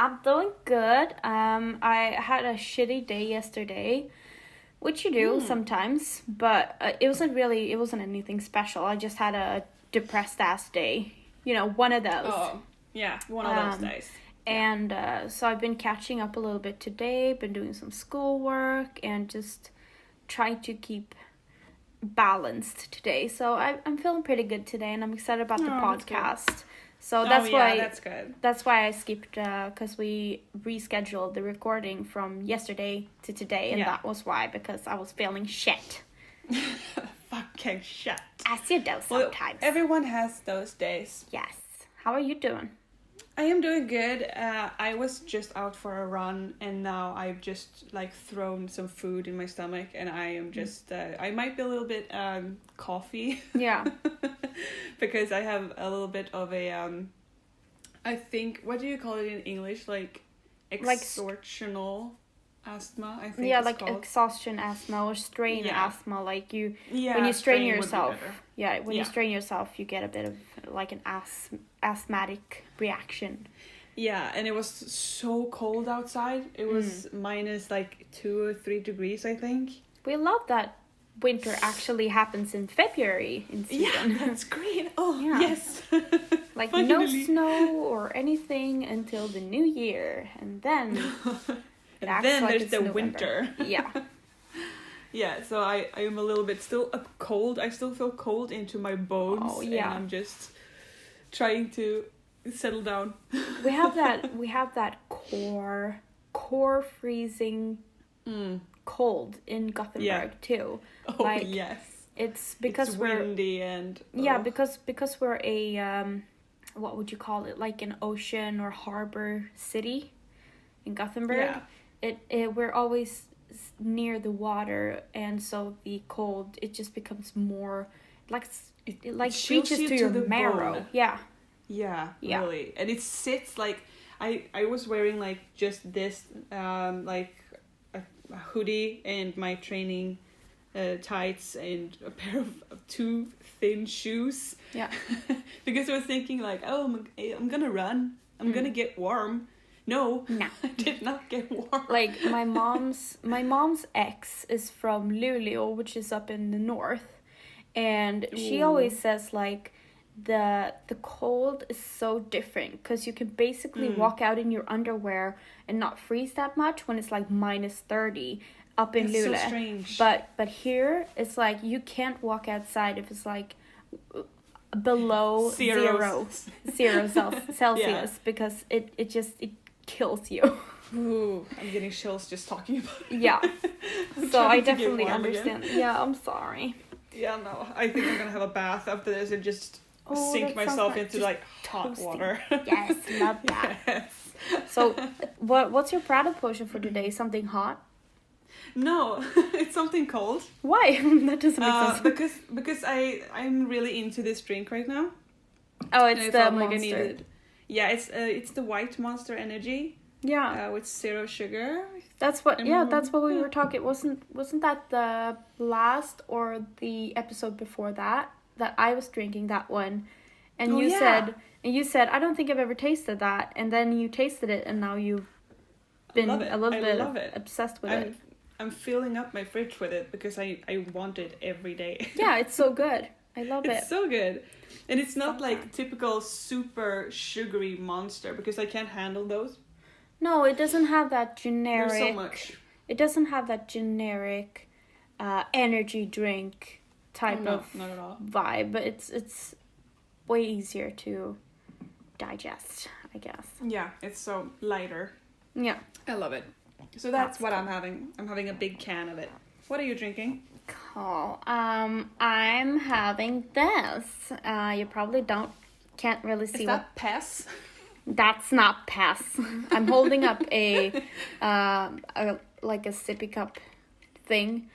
I'm doing good. I had a shitty day yesterday, which you do sometimes, but it wasn't anything special. I just had a depressed ass day. One of those. Oh, yeah, one of those days. And so I've been catching up a little bit today, been doing some schoolwork, and just trying to keep balanced today. So I'm feeling pretty good today, and I'm excited about the podcast. So that's why that's good. That's why I skipped because we rescheduled the recording from yesterday to today, and that was why, because I was feeling shit. Fucking shit. As you do sometimes. Everyone has those days. Yes. How are you doing? I am doing good. I was just out for a run, and now I've just thrown some food in my stomach, and I am just I might be a little bit coffee. Yeah. Because I have a little bit of a I think, what do you call it in English? Extortional asthma, I think. Yeah, it's called. exhaustion asthma or strain asthma. When you strain strain yourself. When you strain yourself, you get a bit of an asthmatic reaction. Yeah, and it was so cold outside. It was minus 2 or 3 degrees, I think. We love that winter actually happens in February in Sweden. Yeah, that's great. Oh, yeah. Yes. No snow or anything until the new year, and then there's the November. winter. Yeah. Yeah, so I am a little bit still cold. I still feel cold into my bones. Oh, yeah. And I'm just trying to settle down. We have that core freezing cold in Gothenburg too. Oh, yes. It's because we're windy and because we're a what would you call it, like an ocean or harbor city in Gothenburg. Yeah. We're always near the water, and so the cold, it just becomes more it reaches to your marrow. Bone. Yeah, really. And it sits I was wearing just this a hoodie and my training tights and a pair of 2 thin shoes. Yeah. Because I was thinking I'm gonna run. I'm gonna get warm. No, I did not get warm. My mom's ex is from Luleå, which is up in the north, and she always says the cold is so different because you can basically walk out in your underwear and not freeze that much when it's minus 30 up in Luleå. So strange. But here it's you can't walk outside if it's below zero Celsius, because it kills you. Ooh, I'm getting chills just talking about it. Yeah. So I definitely understand. Again. Yeah, I'm sorry. Yeah, no. I think I'm gonna have a bath after this and just sink myself into hot water. Yes, love that. Yes. So what's your Prattle Potion for today? Something hot? No, it's something cold. Why? That doesn't make sense. Because I'm really into this drink right now. Oh, it's the Monster. It's the white Monster Energy. Yeah. With 0 sugar. That's what we were talking. Wasn't that the last or the episode before that I was drinking that one, and you said I don't think I've ever tasted that, and then you tasted it, and now you've been a little bit obsessed with it. I'm filling up my fridge with it because I want it every day. Yeah, it's so good. I love it. It's so good. And it's not typical super sugary Monster, because I can't handle those. No, it doesn't have that generic... There's so much. It doesn't have that generic energy drink type of not at all. Vibe, but it's way easier to digest, I guess. Yeah, it's so lighter. Yeah. I love it. So that's what I'm having. I'm having a big can of it. What are you drinking? Cool. I'm having this. You probably can't really see. Is that Pess? That's not Pess. I'm holding up a sippy cup thing,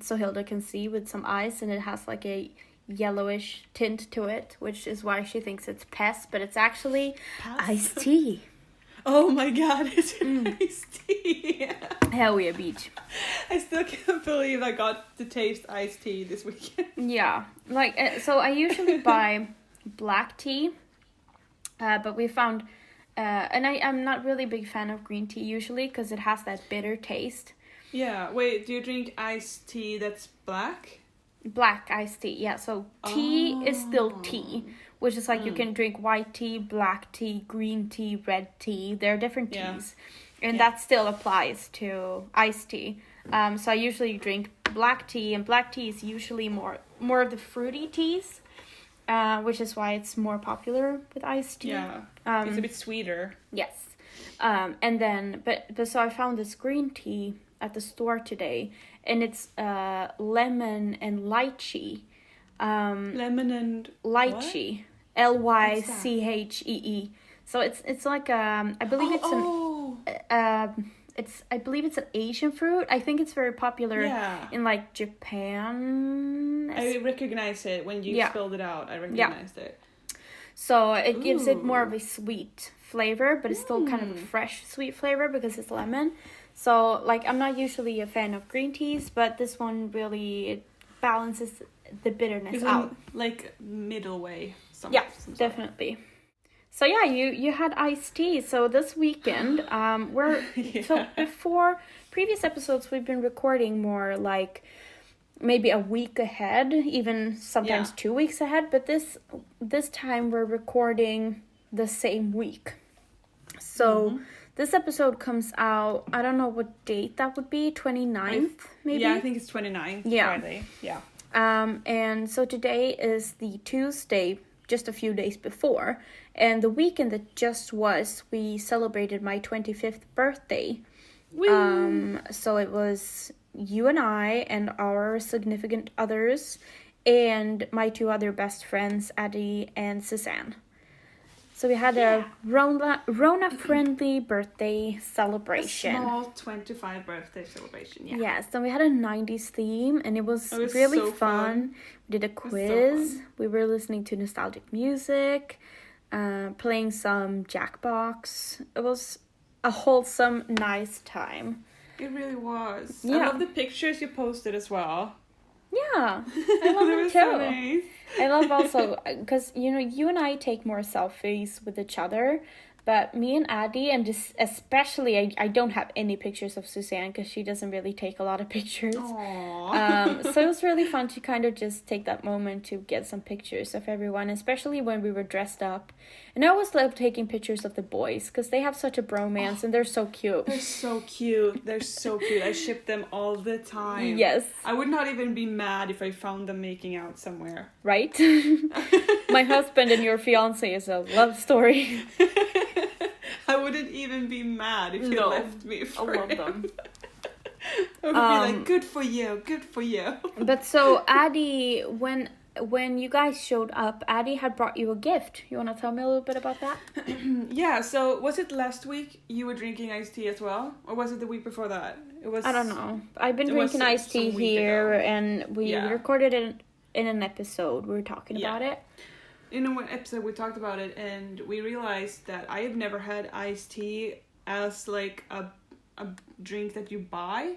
so Hilda can see with some ice, and it has a yellowish tint to it, which is why she thinks it's Pess, but it's actually iced tea. Oh my god, it's iced tea. Hell yeah, beach. I still can't believe I got to taste iced tea this weekend. Yeah, so I usually buy black tea, but we found And I'm not really a big fan of green tea usually because it has that bitter taste. Yeah, wait, do you drink iced tea that's black? Black iced tea, yeah. So tea is still tea, which is like you can drink white tea, black tea, green tea, red tea. There are different teas. And that still applies to iced tea. So I usually drink black tea, and black tea is usually more of the fruity teas, which is why it's more popular with iced tea. Yeah, it's a bit sweeter. Yes. And then, but so I found this green tea at the store today, and it's lemon and lychee. Lemon and lychee. Lychee. So it's like I believe I believe it's an Asian fruit. I think it's very popular in like Japan. I recognize it when you spelled it out. I recognized it. So it gives it more of a sweet flavor, but it's still kind of a fresh sweet flavor because it's lemon. So like I'm not usually a fan of green teas, but this one really balances the bitterness out. Like middle way. Yeah, definitely. So yeah, you had iced tea. So this weekend, so before previous episodes, we've been recording more like maybe a week ahead, even sometimes 2 weeks ahead. But this time we're recording the same week. So this episode comes out, I don't know what date that would be, 29th maybe? Yeah, I think it's 29th, Friday. Yeah. And so today is the Tuesday, just a few days before, and the weekend that just was, we celebrated my 25th birthday. So it was you and I and our significant others and my two other best friends, Addie and Suzanne. So we had a Rona-friendly birthday celebration. A small 25 birthday celebration, Yes, then we had a 90s theme, and it was really so fun. We did a quiz. We were listening to nostalgic music, playing some Jackbox. It was a wholesome, nice time. It really was. I love the pictures you posted as well. Yeah, I love them too. So nice. I love also, because, you and I take more selfies with each other, but me and Addie, and just especially, I don't have any pictures of Suzanne, because she doesn't really take a lot of pictures. So it was really fun to kind of just take that moment to get some pictures of everyone, especially when we were dressed up. And I always love taking pictures of the boys, because they have such a bromance, and they're so cute. They're so cute. I ship them all the time. Yes. I would not even be mad if I found them making out somewhere. Right? My husband and your fiance is a love story. I wouldn't even be mad if you left me for I love them. I would be like, good for you. But so Addie, when you guys showed up, Addie had brought you a gift. You want to tell me a little bit about that? Yeah, so was it last week you were drinking iced tea as well? Or was it the week before that? I don't know. I've been drinking iced tea here, and we recorded it in an episode. We were talking about it. In one episode we talked about it, and we realized that I have never had iced tea as like a drink that you buy.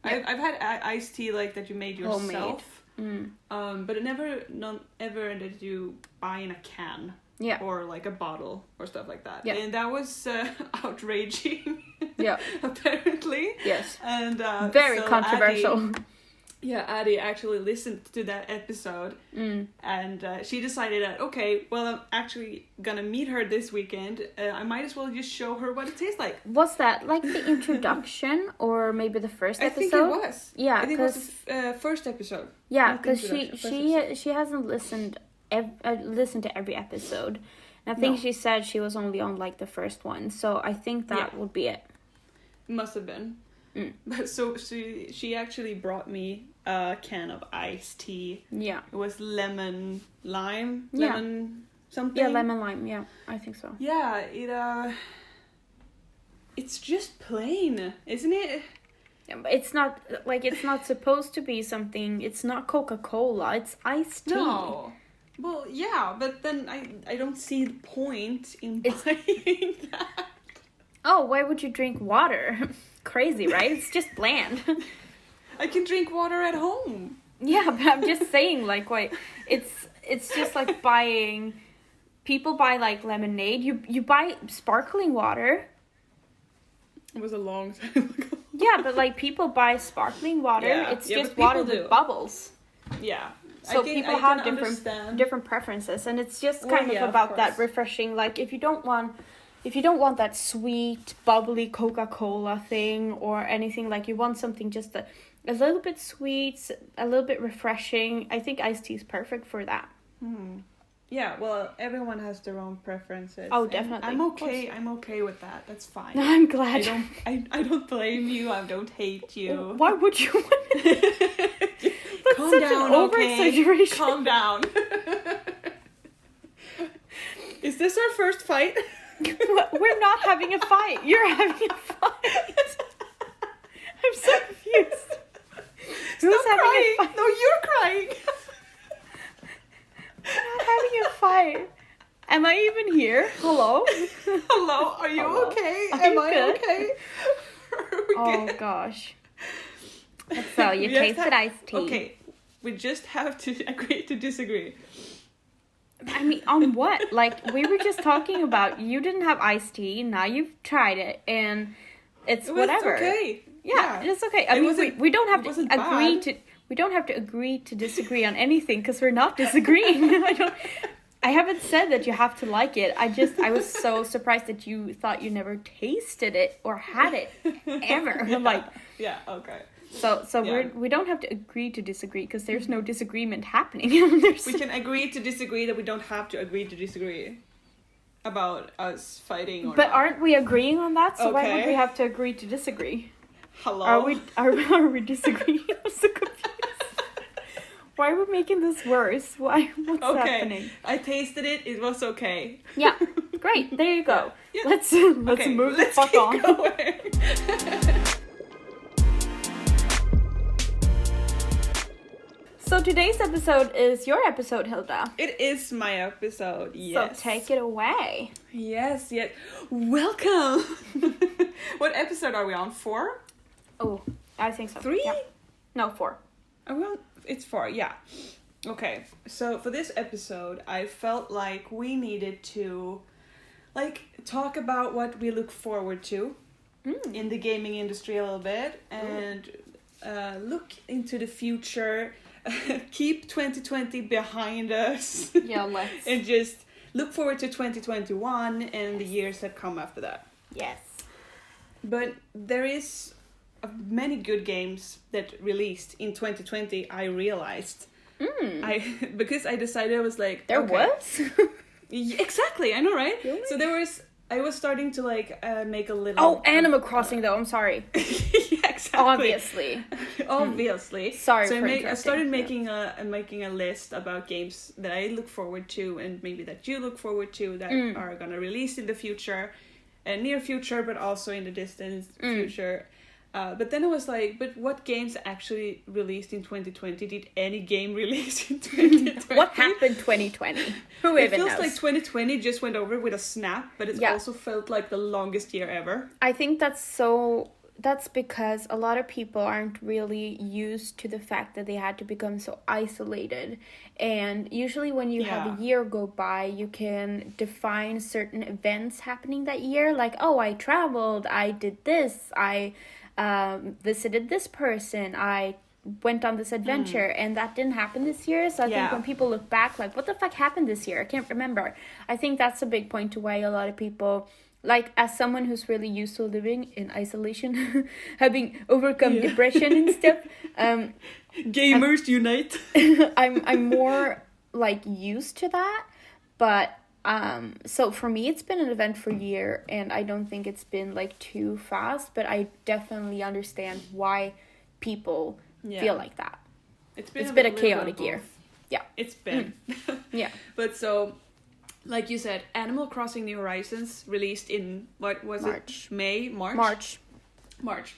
Yeah. I've had iced tea like that you made yourself. But never that you buy in a can. Yeah. Or like a bottle or stuff like that. Yeah. And that was outraging. Yeah. Apparently. Yes. And very controversial. Addie actually listened to that episode, and she decided that, okay, well, I'm actually gonna meet her this weekend. I might as well just show her what it tastes like. Was that like the introduction, or maybe the first episode? I think it was. Yeah, I think it was the first episode. Yeah, because she hasn't listened to every episode. And I think she said she was only on like the first one, so I think that would be it. Must have been. So she actually brought me a can of iced tea. Yeah. It was lemon something. Yeah, lemon lime. Yeah, I think so. Yeah, it's just plain, isn't it? Yeah, but it's not supposed to be something. It's not Coca-Cola. It's iced tea. No. Well, yeah, but then I don't see the point in buying that. Oh, why would you drink water? Crazy, right? It's just bland. I can drink water at home. Yeah, but I'm just saying, like, why? It's just like buying people buy like lemonade. You buy sparkling water. It was a long time ago. Yeah, but like people buy sparkling water. Yeah. It's Yeah, just but water people with do. bubbles. Yeah. So people have understand. different preferences, and it's just kind of about that refreshing. Like if you don't want that sweet, bubbly Coca-Cola thing or anything, like you want something just a little bit sweet, a little bit refreshing, I think iced tea is perfect for that. Yeah, well, everyone has their own preferences. Oh, definitely. I'm okay. I'm okay with that. That's fine. I'm glad. I don't blame you. I don't hate you. Why would you? Calm down, okay? Calm down. Is this our first fight? We're not having a fight. You're having a fight. I'm so confused. Stop crying. No, you're crying. We're not having a fight. Am I even here? Hello? Hello? Are you okay? Am I good? okay? Oh, gosh. So, you tasted iced tea. Okay, we just have to agree to disagree. I mean, on what? Like, we were just talking about you didn't have iced tea, now you've tried it, and it's whatever. It's okay. Yeah, it's okay. I mean, we don't have to agree to... We don't have to agree to disagree on anything, because we're not disagreeing. I haven't said that you have to like it. I was so surprised that you thought you never tasted it or had it ever. Yeah, okay. So we don't have to agree to disagree, because there's no disagreement happening. We can agree to disagree that we don't have to agree to disagree about us fighting. But aren't we agreeing on that? So why would we have to agree to disagree? Hello? Are we disagreeing? I'm so confused. Why are we making this worse? What's happening? I tasted it. It was okay. Yeah, great. There you go. Yeah. Let's move the fuck on. So today's episode is your episode, Hilda. It is my episode. Yes. So take it away. Yes. Welcome. What episode are we on? 4? Oh, I think so. 3? Yeah. No, 4. It's 4, yeah. Okay, so for this episode, I felt like we needed to, talk about what we look forward to in the gaming industry a little bit, and look into the future, keep 2020 behind us. Yeah, let's. And just look forward to 2021 and the years that come after that. Yes. But there is many good games that released in 2020. I realized because I decided I was like there was exactly, I know, right? Really? So I was starting to make a little Animal Crossing though, I'm sorry. Yeah, exactly. Obviously. Sorry. So for I started yeah. making a list about games that I look forward to, and maybe that you look forward to, that are gonna release in the future, near future, but also in the distant future. But then I was like, but what games actually released in 2020? Did any game release in 2020? What happened 2020? Who even knows? It feels like 2020 just went over with a snap, but it's also felt like the longest year ever. I think that's because a lot of people aren't really used to the fact that they had to become so isolated. And usually when you have a year go by, you can define certain events happening that year. Like, oh, I traveled, I did this, I visited this person, I went on this adventure, and that didn't happen this year. So I think when people look back, like, what the fuck happened this year? I can't remember. I think that's a big point to why a lot of people, like, as someone who's really used to living in isolation, having overcome depression and stuff, Gamers unite. I'm more like used to that, but so for me it's been an eventful year, and I don't think it's been like too fast, but I definitely understand why people feel like that. It's been a chaotic year. Yeah, it's been. Yeah, but so, like you said, Animal Crossing New Horizons released in what was March. It? March.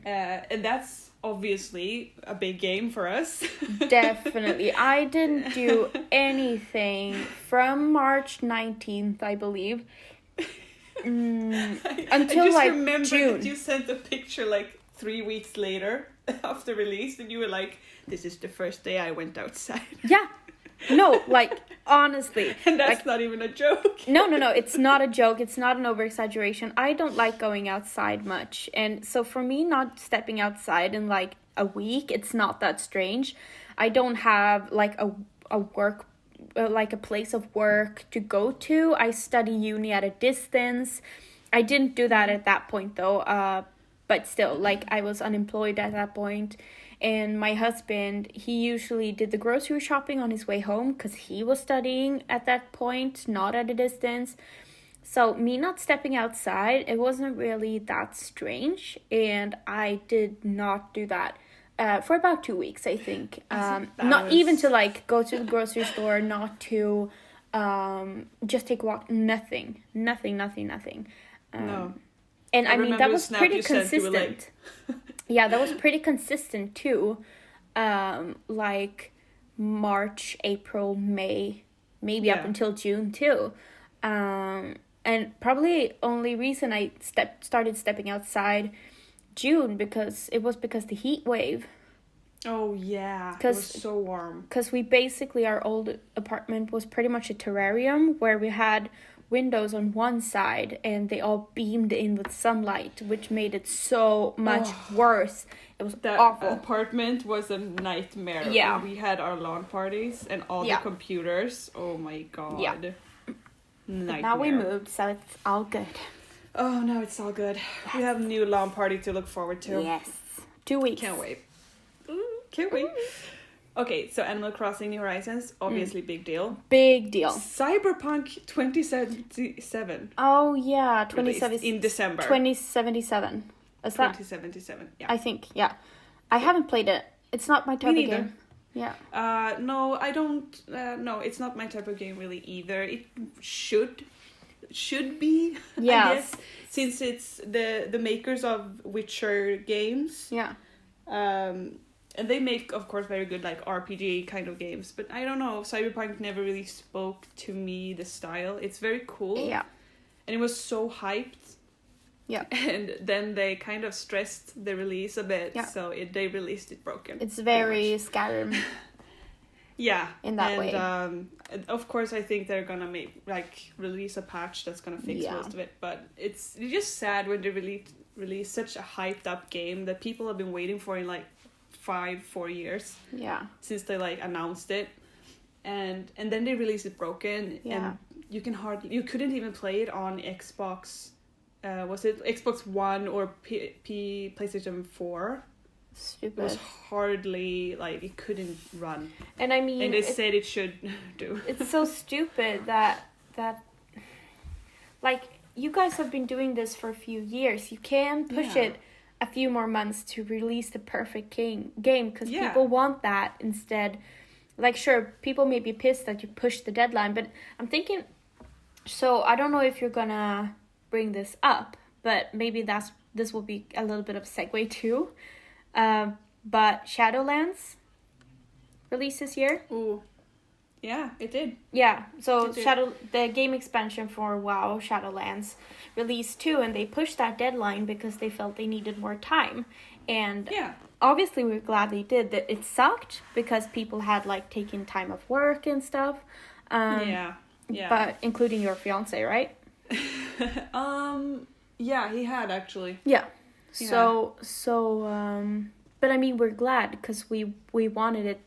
And that's obviously a big game for us. Definitely. I didn't do anything from March 19th, I believe, until I just remember June. That you sent a picture 3 weeks later after release, and you were like, this is the first day I went outside. Yeah. No, like, honestly. And that's like, not even a joke. No, it's not a joke. It's not an over-exaggeration. I don't like going outside much. And so for me, not stepping outside in, like, a week, it's not that strange. I don't have, like, a work, like, a place of work to go to. I study uni at a distance. I didn't do that at that point, though. But still, like, I was unemployed at that point. And my husband, he usually did the grocery shopping on his way home because he was studying at that point, not at a distance. So me not stepping outside, it wasn't really that strange. And I did not do that for about 2 weeks, I think. Even to, like, go to the grocery store, not to just take a walk. Nothing. No. And I mean, that was pretty consistent. Yeah, that was pretty consistent too. Like March, April, May, maybe up until June too. And probably only reason I started stepping outside June because the heat wave. Oh yeah, it was so warm. Because we basically, our old apartment was pretty much a terrarium where we had windows on one side and they all beamed in with sunlight, which made it so much worse. It was awful. That apartment was a nightmare. Yeah. We had our lawn parties and all the computers. Oh my god. Yeah. Nightmare. Now we moved, so it's all good. Oh, no, it's all good. We have a new lawn party to look forward to. Yes. 2 weeks. Can't wait. Can't wait. Okay, so Animal Crossing New Horizons, obviously big deal. Big deal. Cyberpunk 2077. Oh, yeah. 2077. In December. 2077. Is that? 2077, yeah. I think, yeah. I haven't played it. It's not my type of game. Yeah. No, I don't. No, it's not my type of game really either. It should be, yes. I guess, since it's the makers of Witcher games. Yeah. And they make, of course, very good, like, RPG kind of games. But I don't know, Cyberpunk never really spoke to me, the style. It's very cool. Yeah. And it was so hyped. Yeah. And then they kind of stressed the release a bit. Yeah. So they released it broken. It's very Skyrim. Yeah. In that way. And of course, I think they're gonna release a patch that's gonna fix most of it. But it's just sad when they release such a hyped up game that people have been waiting for in, like, 4 years. Yeah. Since they, like, announced it. And then they released it broken. Yeah. And you couldn't even play it on Xbox. Was it Xbox One or PlayStation 4? Stupid. It was hardly, like, it couldn't run. And I mean, and they said it should do. It's so stupid that like, you guys have been doing this for a few years. You can push it a few more months to release the perfect game because people want that instead. Like, sure, people may be pissed that you pushed the deadline, but I'm thinking, so I don't know if you're gonna bring this up, but maybe this will be a little bit of a segue too. But Shadowlands released this year. Ooh. Yeah, it did. Yeah, so the game expansion for WoW, Shadowlands, released too, and they pushed that deadline because they felt they needed more time. And obviously we're glad they did. That it sucked because people had, like, taken time off work and stuff. Yeah. But including your fiance, right? Yeah, he had actually. Yeah. So but I mean, we're glad because we wanted it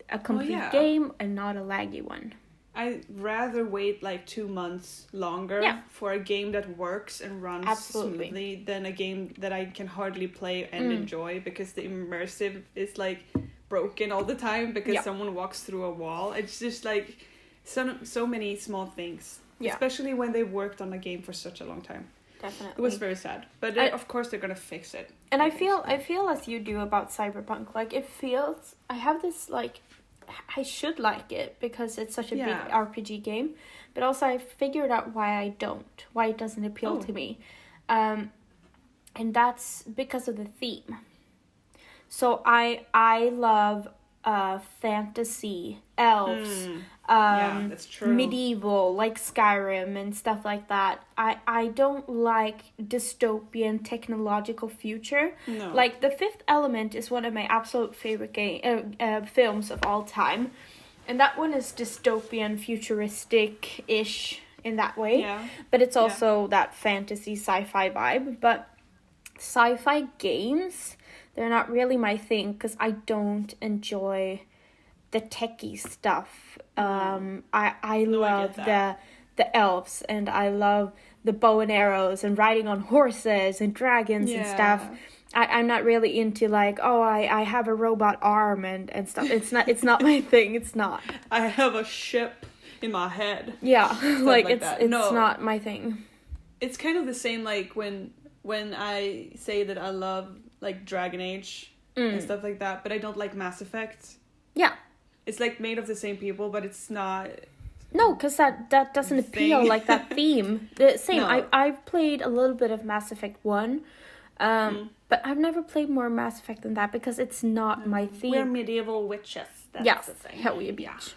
a complete game and not a laggy one. I'd rather wait, like, 2 months longer for a game that works and runs smoothly than a game that I can hardly play and enjoy because the immersive is, like, broken all the time because someone walks through a wall. It's just, like, so many small things. Yeah. Especially when they worked on a game for such a long time. Definitely. It was very sad. But of course they're gonna fix it. And I feel as you do about Cyberpunk. Like, it feels, I have this, like, I should like it because it's such a big RPG game, but also I figured out why it doesn't appeal to me, and that's because of the theme. So I love fantasy, elves, that's true. medieval, like Skyrim and stuff like that. I don't like dystopian technological future. No. Like, The Fifth Element is one of my absolute favorite films of all time. And that one is dystopian, futuristic-ish in that way. Yeah. But it's also that fantasy sci-fi vibe. But sci-fi games, they're not really my thing because I don't enjoy the techie stuff. I love the elves, and I love the bow and arrows and riding on horses and dragons and stuff. I'm not really into like, I have a robot arm and stuff. It's not my thing. It's not. I have a ship in my head. Yeah, like it's not my thing. It's kind of the same like when I say that I love like Dragon Age and stuff like that, but I don't like Mass Effect. Yeah. It's like made of the same people, but it's not. No, because that doesn't appeal like that theme. The same. No. I've played a little bit of Mass Effect 1. But I've never played more Mass Effect than that because it's not my theme. We're medieval witches. That's the thing. Hell yeah, bitch.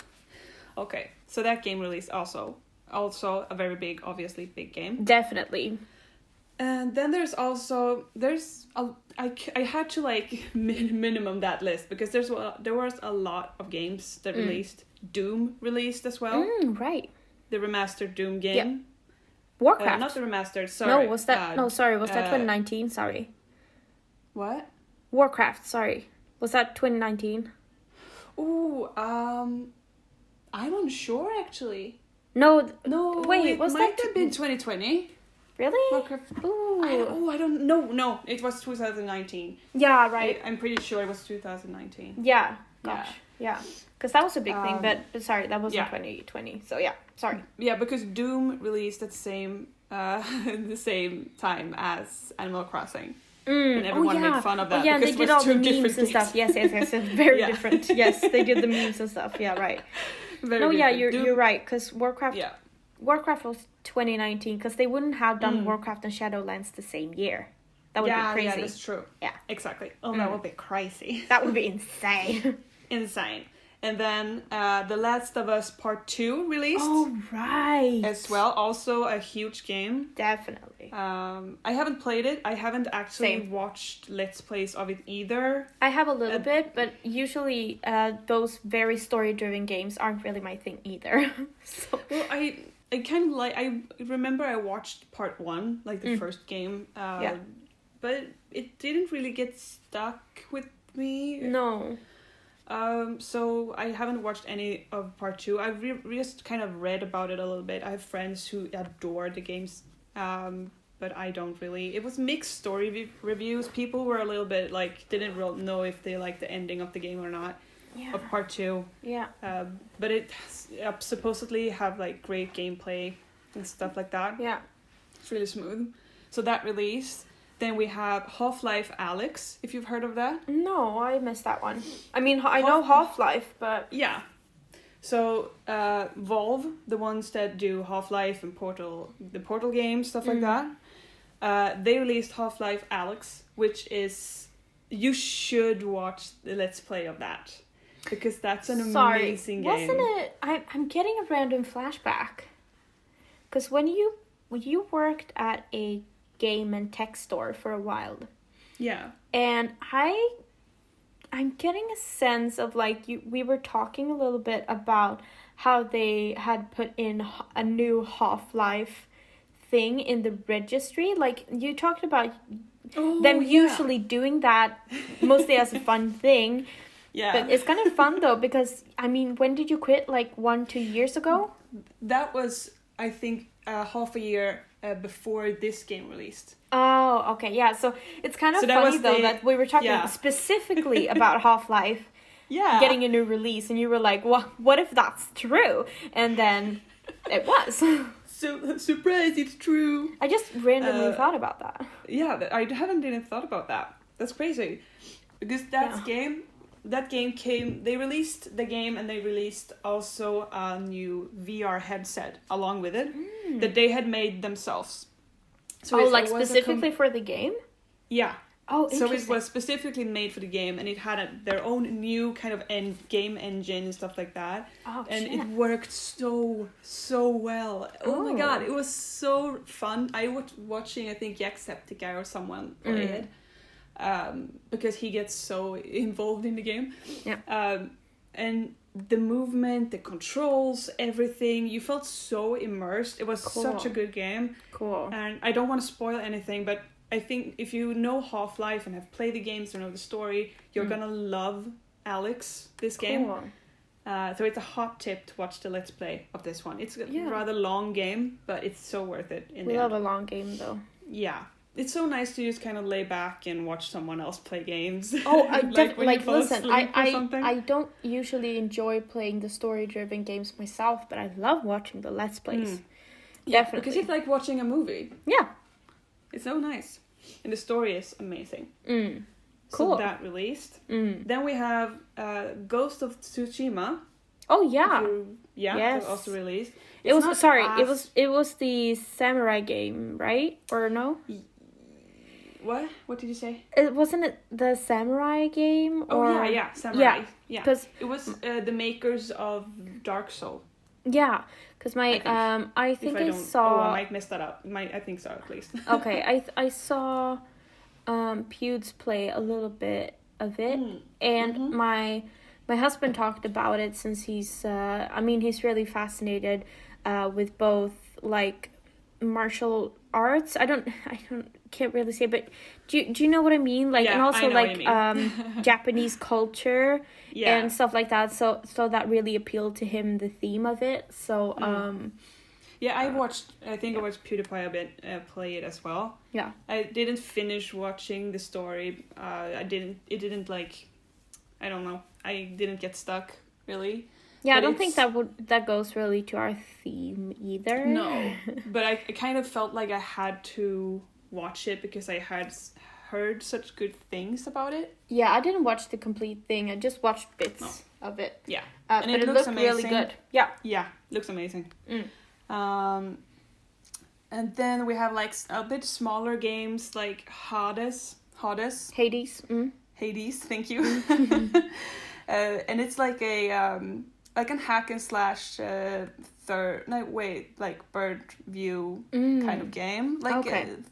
Okay, so that game released also a very big, obviously big game. Definitely. And then I had to like minimum that list because there was a lot of games that released. Doom released as well. Right. The remastered Doom game. Yeah. Warcraft. Not the remastered, sorry. No, was that 2019? Sorry. What? Warcraft, sorry. Was that 2019? Ooh, I'm unsure actually. No, wait, was that might have been 2020? Really? Warcraft. Ooh. I don't know. No, it was 2019. Yeah, right. I'm pretty sure it was 2019. Yeah. Gosh. Yeah. Because that was a big thing, but sorry, that wasn't 2020. So yeah, sorry. Yeah, because Doom released at the same time as Animal Crossing. And everyone made fun of that. Yeah, because they did all the memes and stuff. Yes. It's very different. Yes, they did the memes and stuff. Yeah, right. You're right. Because Warcraft was 2019. Because they wouldn't have done Warcraft and Shadowlands the same year. That would be crazy. Yeah, that's true. Yeah, exactly. Oh, that would be crazy. That would be insane. Insane. And then The Last of Us Part 2 released. Oh, right. As well. Also a huge game. Definitely. I haven't played it. I haven't actually watched Let's Plays of it either. I have a little bit, but usually those very story-driven games aren't really my thing either. So. Well, I kind of like... I remember I watched Part 1, like the first game. But it didn't really get stuck with me. No. So I haven't watched any of Part 2. I've just kind of read about it a little bit. I have friends who adore the games, but I don't really. It was mixed story reviews. People were a little bit like, didn't really know if they liked the ending of the game or not. Of Part 2. Yeah. But it supposedly have like great gameplay and stuff like that. Yeah. It's really smooth. So that released. Then we have Half-Life Alyx, if you've heard of that. No, I missed that one. I mean, I know Half-Life, but... Yeah. So, Valve, the ones that do Half-Life and the Portal games, stuff like that, they released Half-Life Alyx, which is... You should watch the Let's Play of that. Because that's an amazing game. Wasn't it... I'm getting a random flashback. Because when you worked at a game and tech store for a while. Yeah. And I'm getting a sense of like we were talking a little bit about how they had put in a new Half-Life thing in the registry. Like you talked about them usually doing that mostly as a fun thing. Yeah. But it's kind of fun though because I mean, when did you quit? Like 1-2 years ago? That was I think half a year before this game released. Oh, okay, yeah. So it's kind of funny though that we were talking specifically about Half-Life getting a new release, and you were like, what if that's true? And then it was. So, surprise, it's true. I just randomly thought about that. Yeah, I haven't even thought about that. That's crazy. Because that game came, they released the game and they released also a new VR headset along with it that they had made themselves. So like specifically for the game? Yeah. Oh, interesting. So it was specifically made for the game and it had their own new kind of game engine and stuff like that. Oh, and it worked so well. Oh my god, it was so fun. I was watching, I think, Jacksepticeye or someone play it. Because he gets so involved in the game. Yeah. And the movement, the controls, everything. You felt so immersed. It was such a good game. Cool. And I don't want to spoil anything, but I think if you know Half-Life and have played the games or know the story, you're gonna love Alex, this game. So it's a hot tip to watch the Let's Play of this one. It's a rather long game, but it's so worth it. We love a long game, though. Yeah. It's so nice to just kind of lay back and watch someone else play games. Oh, I definitely listen. I don't usually enjoy playing the story-driven games myself, but I love watching the Let's Plays. Yeah, definitely, because it's like watching a movie. Yeah, it's so nice, and the story is amazing. Cool. So that released. Then we have Ghost of Tsushima. Oh yeah. Yes. Also released. It was the samurai game, right? Or no? What did you say? Wasn't it the samurai game? Samurai. Yeah. Because it was the makers of Dark Soul. Yeah, because I saw. Oh, I might mess that up. I think so, at least. Okay, I saw Pewds play a little bit of it, and my husband talked about it since he's he's really fascinated with both like martial arts. I can't really say, but do you know what I mean? Like, and also like Japanese culture and stuff like that. So that really appealed to him, the theme of it. So I watched PewDiePie a bit play it as well. Yeah. I didn't finish watching the story. I didn't get stuck really. Yeah, but I don't think that goes really to our theme either. No, but I kind of felt like I had to watch it because I had heard such good things about it. Yeah, I didn't watch the complete thing. I just watched bits of it. Yeah, and it looked really good. Yeah. Yeah, looks amazing. And then we have like a bit smaller games like Hades. Hades. Hades, thank you. And it's like a hack and slash bird view kind of game.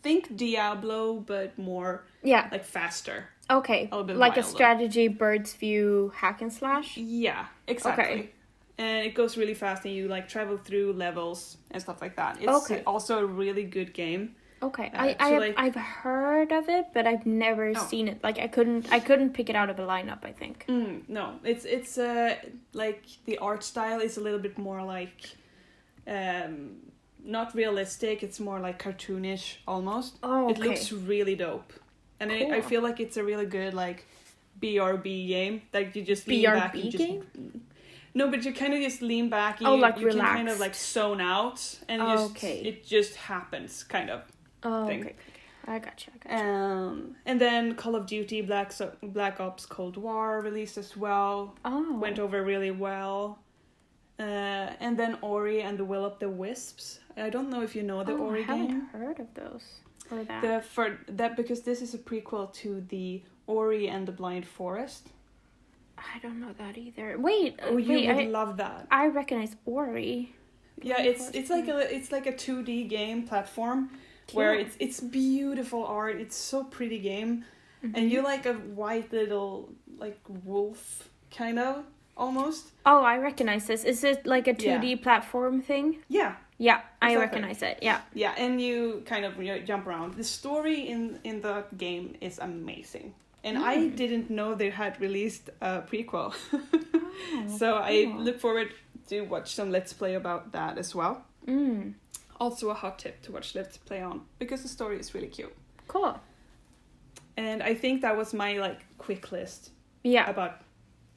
Think Diablo but more like faster. Okay. A little bit like wilder. A strategy bird's view hack and slash? Yeah, exactly. Okay. And it goes really fast and you like travel through levels and stuff like that. It's also a really good game. Okay, I've heard of it, but I've never seen it. Like I couldn't pick it out of a lineup. I think. No, it's like the art style is a little bit more like, not realistic. It's more like cartoonish almost. Oh, okay. It looks really dope, and cool. I feel like it's a really good like BRB game. Like you just lean back and just. No, but you kind of just lean back. And you can kind of like zone out, and it just happens, kind of. Oh, thing. Okay. I gotcha. And then Call of Duty Black Ops Cold War released as well. Oh. Went over really well. And then Ori and the Will of the Wisps. I don't know if you know the Ori game. I haven't heard of those. Or that. Because this is a prequel to the Ori and the Blind Forest. I don't know that either. Wait. You would love that. I recognize Ori. Yeah, it's like a 2D game platform. Cute. Where it's beautiful art, it's so pretty game, and you're like a white little like wolf kind of almost. Oh, I recognize this. Is it like a 2D platform thing? Yeah. Yeah, I recognize it. Yeah. Yeah, and you kind of jump around. The story in the game is amazing, and I didn't know they had released a prequel, so I look forward to watch some Let's Play about that as well. Also a hot tip to watch Let's Play on, because the story is really cute. Cool. And I think that was my like quick list. Yeah. About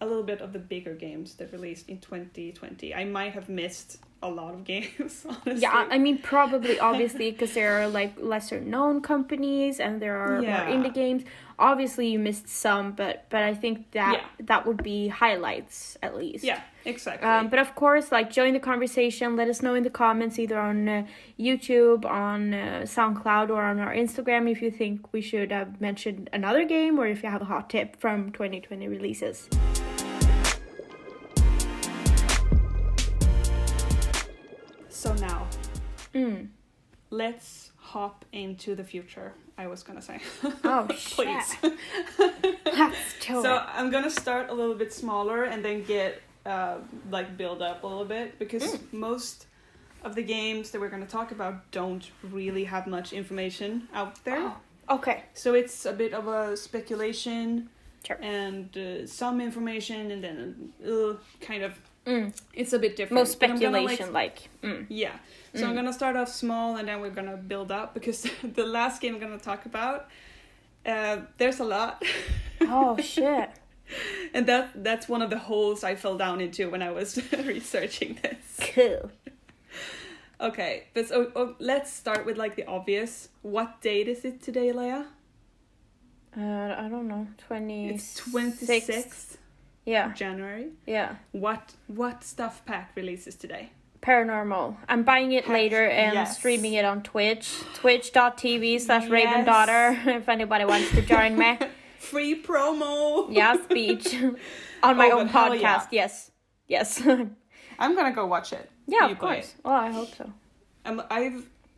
a little bit of the bigger games that released in 2020. I might have missed a lot of games, honestly. Yeah, I mean probably obviously because there are like lesser known companies and there are more indie games. Obviously you missed some, but I think that would be highlights at least. Yeah, exactly. But of course, like join the conversation. Let us know in the comments either on YouTube, on SoundCloud, or on our Instagram if you think we should have mentioned another game, or if you have a hot tip from 2020 releases. So now, let's hop into the future, I was gonna say. Oh, please. Let's do So I'm gonna start a little bit smaller and then get like build up a little bit, because most of the games that we're going to talk about don't really have much information out there. Oh, okay. So it's a bit of a speculation. Sure. And some information, and then kind of it's a bit different. Most speculation, Yeah. So I'm gonna start off small, and then we're gonna build up, because the last game I'm gonna talk about, there's a lot. Oh shit. And that's one of the holes I fell down into when I was researching this. Cool. Okay, but so let's start with like the obvious. What date is it today, Leia? I don't know. It's 26th. Yeah. January. Yeah. What stuff pack releases today? Paranormal. I'm buying it later and streaming it on Twitch. Twitch.tv/Ravendaughter. If anybody wants to join me. Free promo. Yeah, speech. On my own podcast. Yeah. Yes. I'm gonna go watch it. Yeah, of course. Well, I hope so.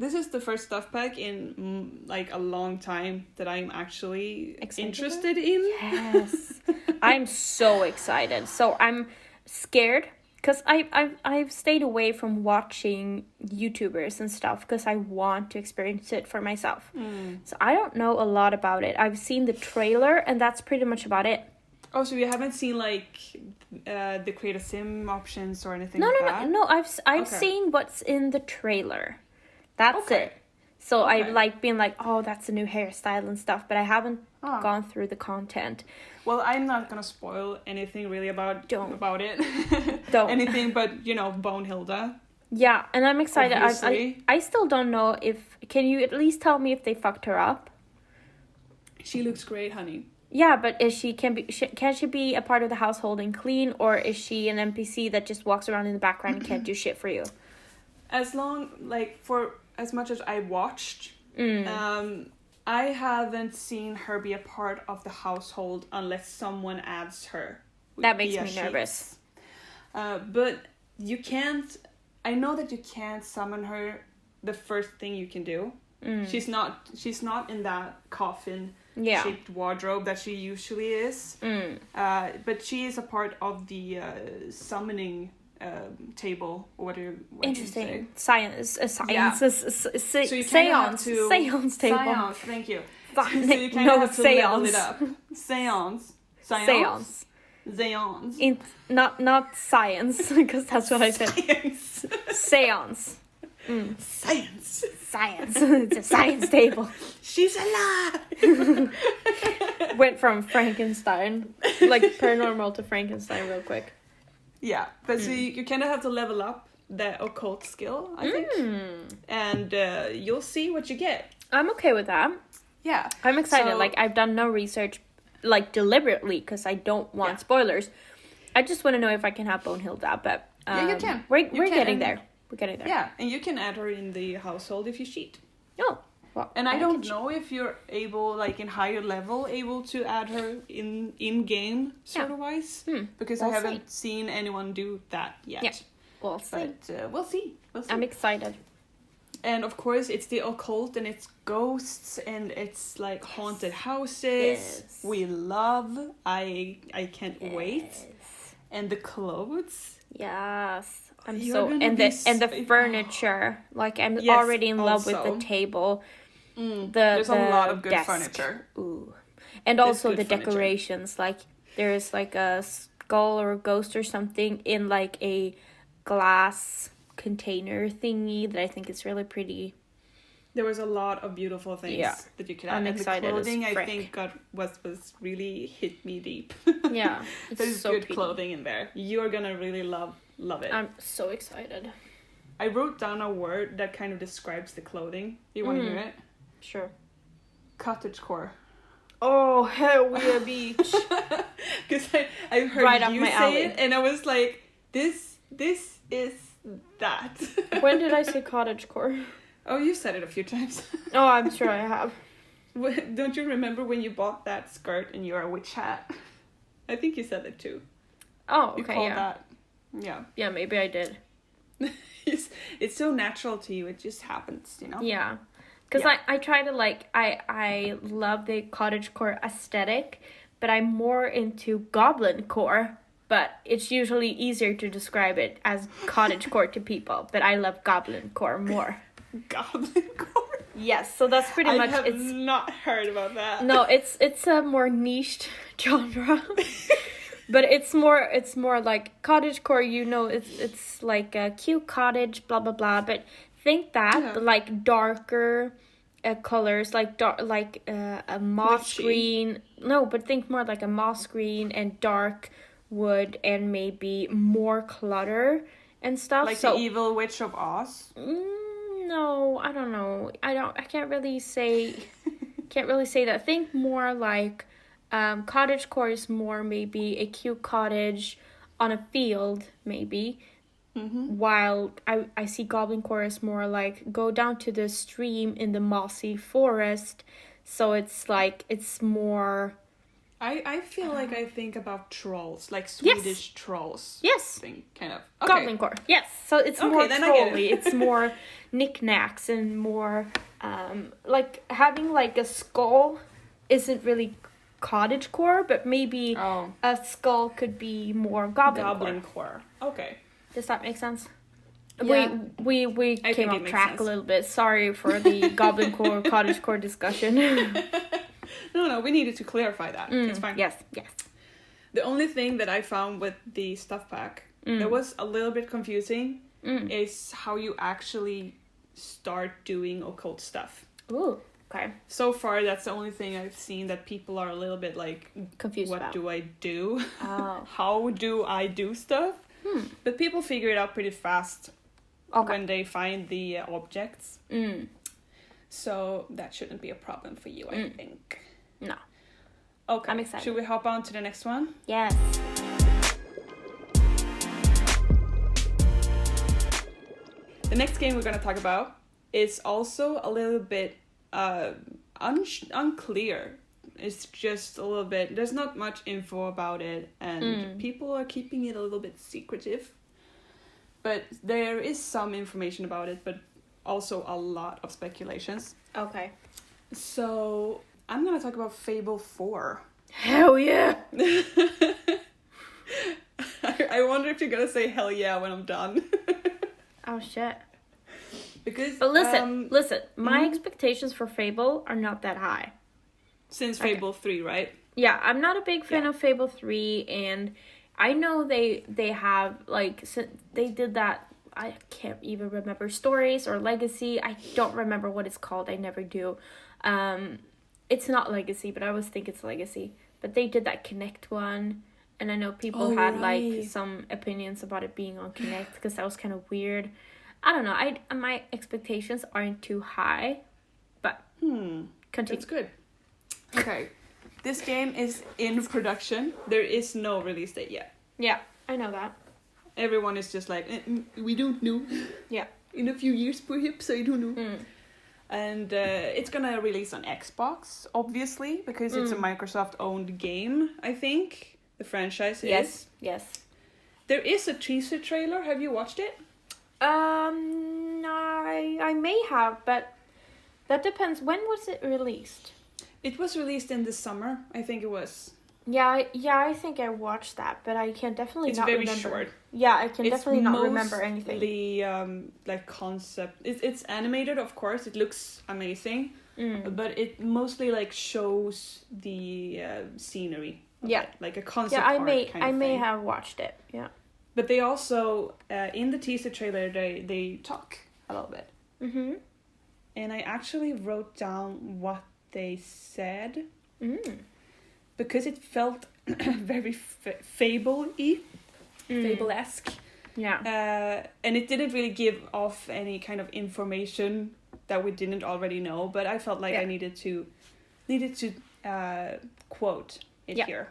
This is the first stuff pack in like a long time that I'm actually interested in. Yes. I'm so excited. So I'm scared because I've stayed away from watching YouTubers and stuff because I want to experience it for myself. So I don't know a lot about it. I've seen the trailer and that's pretty much about it. Oh, so you haven't seen like the create a sim options or anything that? No. I've seen what's in the trailer. That's it. So I've like been like, oh, that's a new hairstyle and stuff, but I haven't gone through the content. Well, I'm not gonna spoil anything really about it. Don't. Anything but, you know, Bone Hilda. Yeah, and I'm excited. I still don't know if... Can you at least tell me if they fucked her up? She looks great, honey. Yeah, but can she be a part of the household and clean, or is she an NPC that just walks around in the background and can't do shit for you? As much as I watched, I haven't seen her be a part of the household unless someone adds her. That makes me nervous. But you can't... I know that you can't summon her the first thing you can do. She's not in that coffin shaped wardrobe that she usually is. But she is a part of the summoning table, or what do you Interesting. say? Seance table. Seance, thank you. So you kind of have to level it up. Seance. Not science, because that's what I said. Seance. Science. It's a science table. She's alive. Went from Frankenstein, like paranormal, to Frankenstein real quick. Yeah, but so you kind of have to level up the occult skill, I think. And you'll see what you get. I'm okay with that. Yeah. I'm excited. Like, I've done no research, like, deliberately, because I don't want spoilers. I just want to know if I can have Bone Hilda, but... yeah, you can. We're getting there. We're getting there. Yeah, and you can add her in the household if you cheat. Oh. Well, and I don't know if you're able, like, in higher level, able to add her in-game, sort of wise. Because I haven't seen anyone do that yet. Yeah, we'll see. But we'll see. I'm excited. And of course, it's the occult, and it's ghosts, and it's, like, haunted houses. Yes. We love. I can't wait. And the clothes. Yes. The furniture. Like, I'm already in love with the table. There's a lot of good desk. furniture. Ooh. And also the decorations. Like, there's like a skull or a ghost or something in like a glass container thingy that I think is really pretty. There was a lot of beautiful things that you could add. I'm excited. The clothing, I think, was really hit me deep. Yeah. There's so good clothing in there. You're gonna really love it. I'm so excited. I wrote down a word that kind of describes the clothing. Do you want to hear it? Sure. Cottagecore. Oh, hell yeah, beach. Because I heard right you say it, and I was like, this is that. When did I say cottagecore? Oh, you said it a few times. Oh, I'm sure I have. Don't you remember when you bought that skirt and your witch hat? I think you said it too. Oh, okay, you called that. Yeah. Yeah, maybe I did. It's so natural to you. It just happens, you know? Yeah. Because I try to, like, I love the cottagecore aesthetic, but I'm more into goblin core. but it's usually easier to describe it as cottagecore to people. But I love goblincore more. Goblincore? Yes, so that's pretty much. I have not heard about that. No, it's a more niched genre. But it's more like cottagecore, you know, it's like a cute cottage, blah blah blah. But think that but like darker colors, like a moss green. No, but think more like a moss green and dark wood and maybe more clutter and stuff. Like the Evil Witch of Oz. No, I don't know. I can't really say that. Think more like cottagecore is more maybe a cute cottage on a field, maybe. While I see goblincore as more like go down to the stream in the mossy forest. So it's like it's more. I feel like I think about trolls, like Swedish trolls. Yes. Thing, kind of. Okay. Goblincore. Yes. So it's more then trolly. It's more knickknacks and more like having like a skull isn't really cottagecore, but maybe a skull could be more goblincore. Okay. Does that make sense? Yeah. We came off track a little bit. Sorry for the goblincore cottagecore discussion. No, we needed to clarify that. It's fine. Yes. The only thing that I found with the stuff pack that was a little bit confusing is how you actually start doing occult stuff. Ooh, okay. So far, that's the only thing I've seen that people are a little bit like confused what about. Do I do? Oh. How do I do stuff? But people figure it out pretty fast when they find the objects. So that shouldn't be a problem for you, I think. No. Okay. I'm excited. Should we hop on to the next one? Yes. The next game we're going to talk about is also a little bit unclear. It's just a little bit, there's not much info about it, and people are keeping it a little bit secretive. But there is some information about it, but also a lot of speculations. Okay. So I'm going to talk about Fable 4. Hell yeah! I wonder if you're going to say hell yeah when I'm done. Oh shit. But listen, my expectations for Fable are not that high. Since Fable 3, right? Yeah, I'm not a big fan of Fable 3, and I know they have, like, they did that, I can't even remember, Stories or Legacy. I don't remember what it's called, I never do. It's not Legacy, but I always think it's Legacy. But they did that Connect one, and I know people had, like, some opinions about it being on Connect, because that was kind of weird. I don't know, my expectations aren't too high, but continue. That's good. Okay, this game is in production. There is no release date yet. Yeah, I know that. Everyone is just like, we don't know. Yeah. In a few years, perhaps, I don't know. And it's gonna release on Xbox, obviously, because it's a Microsoft-owned game, I think. The franchise is. Yes. There is a teaser trailer. Have you watched it? I may have, but that depends. When was it released? It was released in the summer, I think it was. Yeah, I think I watched that, but I can definitely not remember. It's very short. Yeah, I can definitely not remember anything. The like concept. It's animated, of course. It looks amazing, but it mostly like shows the scenery. Yeah, like a concept. Yeah, I may have watched it. Yeah. But they also in the teaser trailer they talk a little bit. And I actually wrote down what they said. Because it felt very Fable-y, Fable-esque. Yeah. And it didn't really give off any kind of information that we didn't already know, but I felt like I needed to quote it here.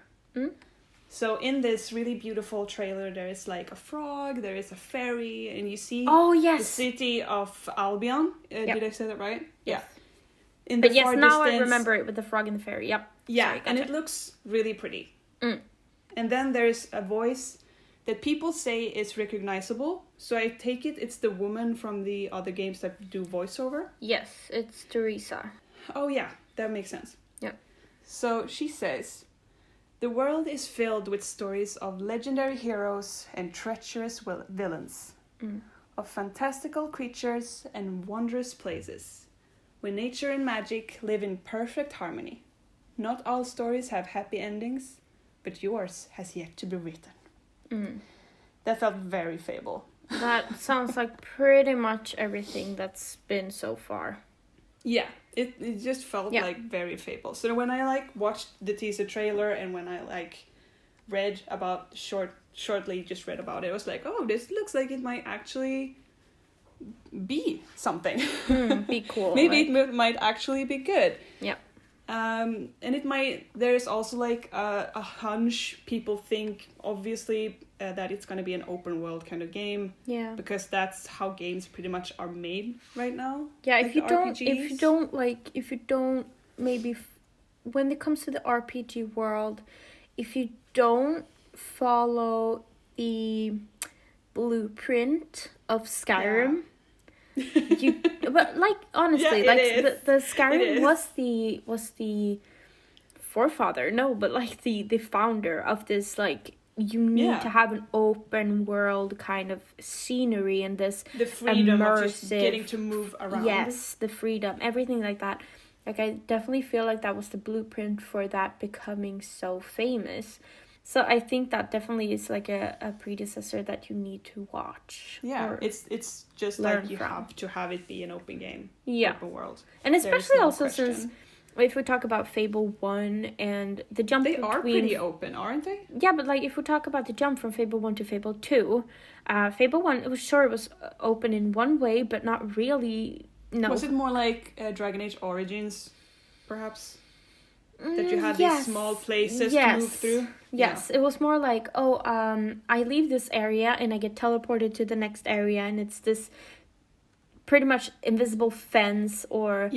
So in this really beautiful trailer, there is like a frog, there is a fairy, and you see the city of Albion. Did I say that right? Yes. Yeah. In the far now distance, I remember it with the frog and the fairy. Yep. Yeah, Sorry, and it looks really pretty. And then there's a voice that people say is recognizable. So I take it's the woman from the other games that do voiceover. Yes, it's Teresa. Oh yeah, that makes sense. Yeah. So she says, The world is filled with stories of legendary heroes and treacherous villains, of fantastical creatures and wondrous places, where nature and magic live in perfect harmony. Not all stories have happy endings, but yours has yet to be written. That felt very Fable. That sounds like pretty much everything that's been so far. Yeah, it just felt like very Fable. So when I like watched the teaser trailer and when I like read about shortly just read about it, I was like, oh, this looks like it might actually be something. Be cool. Maybe it might actually be good. Yeah. And it might, there's also like a hunch people think, obviously, that it's going to be an open world kind of game. Yeah. Because that's how games pretty much are made right now. Yeah, like if you don't, maybe, when it comes to the RPG world, if you don't follow the blueprint of Skyrim, but like honestly, like the Skyrim was the forefather, but like the founder of this, like, you need to have an open world kind of scenery and this the freedom immersive, of just getting to move around. Yes, the freedom, everything like that. Like, I definitely feel like that was the blueprint for that becoming so famous. So I think that definitely is like a predecessor that you need to watch. Yeah, it's just like you have to have it be an open game. Yeah. Open world. And especially also since, if we talk about Fable 1 and the jump They are pretty open, aren't they? Yeah, but like if we talk about the jump from Fable 1 to Fable 2, Fable 1, it was open in one way, but not really, no. Was it more like Dragon Age Origins, perhaps? That you had these small places to move through? Yes, it was more like, I leave this area and I get teleported to the next area, and it's this pretty much invisible fence or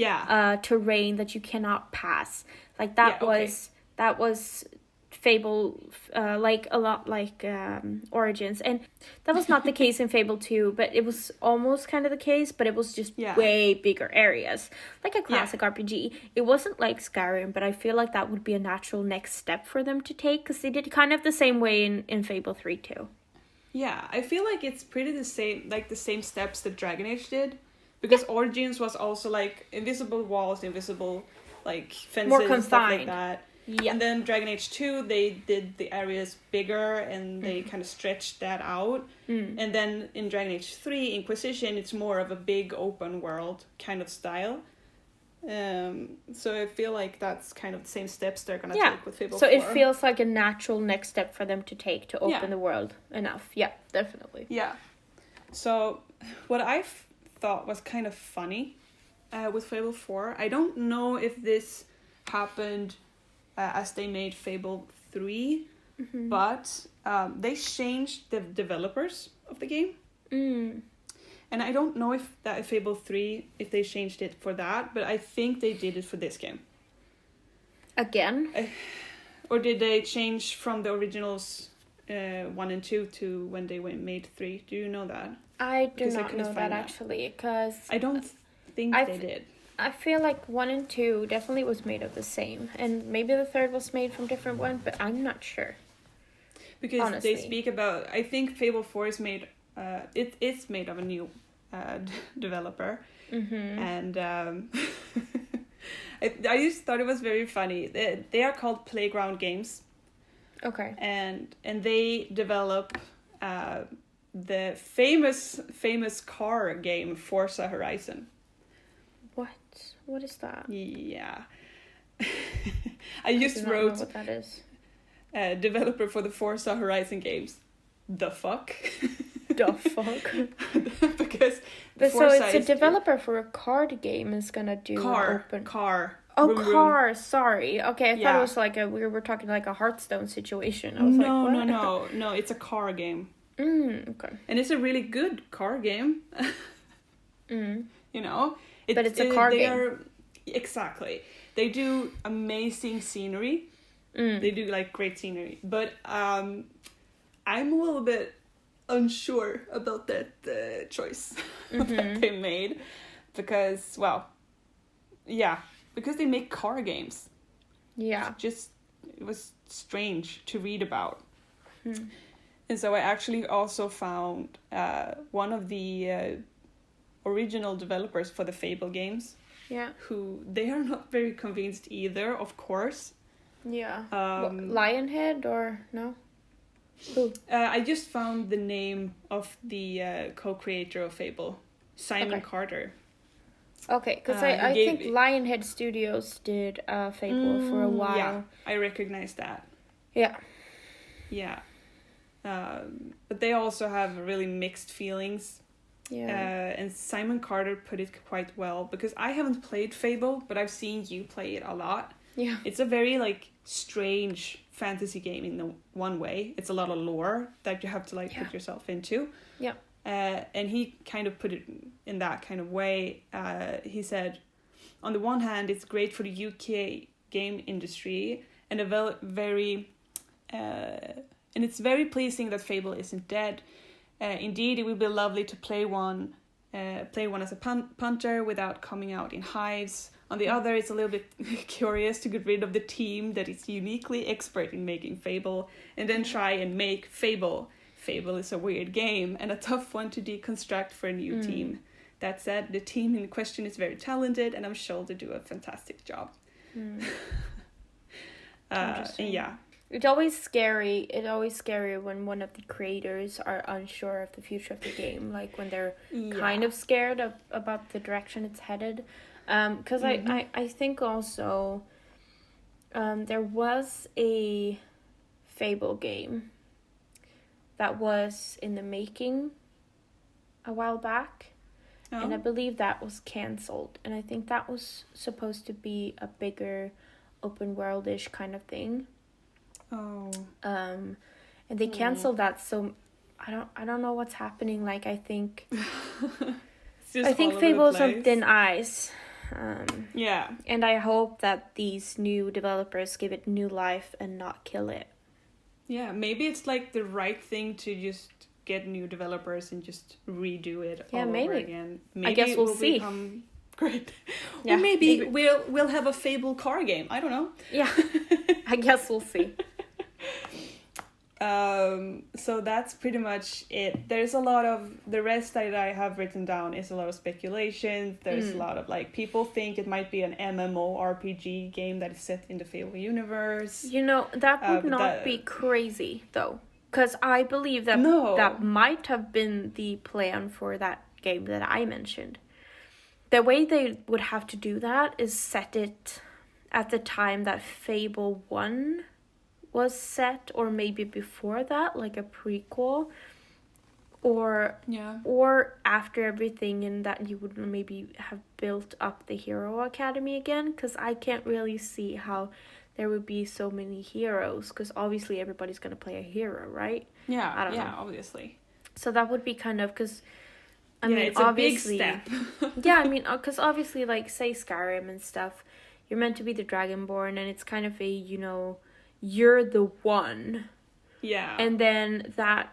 terrain that you cannot pass. Like that was Fable, like a lot like Origins, and that was not the case in Fable 2, but it was almost kind of the case, but it was just way bigger areas, like a classic RPG. It wasn't like Skyrim, but I feel like that would be a natural next step for them to take, because they did kind of the same way in Fable 3 too. Yeah, I feel like it's pretty the same steps that Dragon Age did, because Origins was also like invisible walls, invisible like fences, more confined, stuff like that. Yeah. And then Dragon Age 2, they did the areas bigger and they kind of stretched that out. And then in Dragon Age 3, Inquisition, it's more of a big open world kind of style. So I feel like that's kind of the same steps they're going to take with Fable 4. So it feels like a natural next step for them to take to open the world enough. Yeah, definitely. Yeah. So what I thought was kind of funny with Fable 4, I don't know if this happened as they made Fable 3, but they changed the developers of the game. And I don't know if that Fable 3, if they changed it for that, but I think they did it for this game. Again? Or did they change from the originals 1 and 2 to when they made 3? Do you know that? I do not know that actually, because I don't think they did. I feel like 1 and 2 definitely was made of the same, and maybe the third was made from different one, but I'm not sure. Because honestly, they speak about, I think Fable 4 is made, it's made of a new developer, and I just thought it was very funny. They are called Playground Games. Okay. And they develop the famous car game Forza Horizon. What is that? Yeah. I just wrote know what that is. Developer for the Forza Horizon games. The fuck? The fuck? Because so it's a developer for a card game is gonna do car. Oh, car. Sorry. Okay, I thought it was like we were talking like a Hearthstone situation. I was No. It's a car game. Okay. And it's a really good car game. You know. But it's a car game. Exactly. They do amazing scenery. They do like great scenery. But I'm a little bit unsure about that choice that they made. Because, because they make car games. Yeah. Just was strange to read about. And so I actually also found one of the original developers for the Fable games. Yeah. Who they are not very convinced either, of course. Yeah. Lionhead or no? Who? I just found the name of the co-creator of Fable, Simon Carter. Okay, because I think Lionhead Studios did Fable for a while. Yeah, I recognize that. Yeah. Yeah. But they also have really mixed feelings. Yeah. And Simon Carter put it quite well, because I haven't played Fable, but I've seen you play it a lot. Yeah. It's a very strange fantasy game in the one way. It's a lot of lore that you have to put yourself into. Yeah. And he kind of put it in that kind of way. He said, on the one hand, it's great for the UK game industry, and and it's very pleasing that Fable isn't dead. Indeed, it would be lovely to play one as a punter without coming out in hives. On the other, it's a little bit curious to get rid of the team that is uniquely expert in making Fable and then try and make Fable. Fable is a weird game and a tough one to deconstruct for a new team. That said, the team in question is very talented, and I'm sure they do a fantastic job. And yeah. It's always scary. It's always scary when one of the creators are unsure of the future of the game, like when they're kind of scared about the direction it's headed. Because I think also there was a Fable game that was in the making a while back, and I believe that was cancelled. And I think that was supposed to be a bigger open world-ish kind of thing. And they canceled that, so I don't know what's happening. Like, I think Fable's on thin ice. And I hope that these new developers give it new life and not kill it. Yeah, maybe it's like the right thing to just get new developers and just redo it all over again. Maybe I guess we'll see. Become great. Yeah, or maybe we'll have a Fable car game. I don't know. Yeah, I guess we'll see. So that's pretty much it. There's a lot of, the rest that I have written down is a lot of speculations. There's a lot of people think it might be an MMORPG game that is set in the Fable universe. That would not be crazy though, because I believe that that might have been the plan for that game that I mentioned. The way they would have to do that is set it at the time that Fable 1 was set, or maybe before that, like a prequel, or after everything, and that you would maybe have built up the Hero Academy again, because I can't really see how there would be so many heroes, because obviously everybody's going to play a hero, right? I don't know. Obviously. So that would be kind of, because it's obviously, a big step. because obviously, say Skyrim and stuff, you're meant to be the Dragonborn, and it's kind of a, you're the one. Yeah. And then that,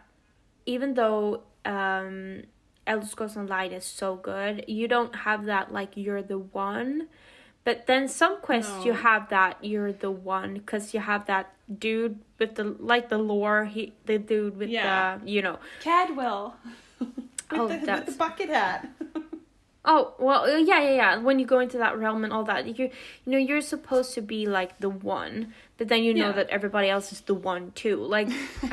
even though Elder Scrolls Online is so good, you don't have that, you're the one. But then some quests you have that you're the one, because you have that dude with the lore, the dude with the, Cadwell. with the bucket hat. Oh, well, yeah. When you go into that realm and all that, you're supposed to be, the one, but then that everybody else is the one, too. I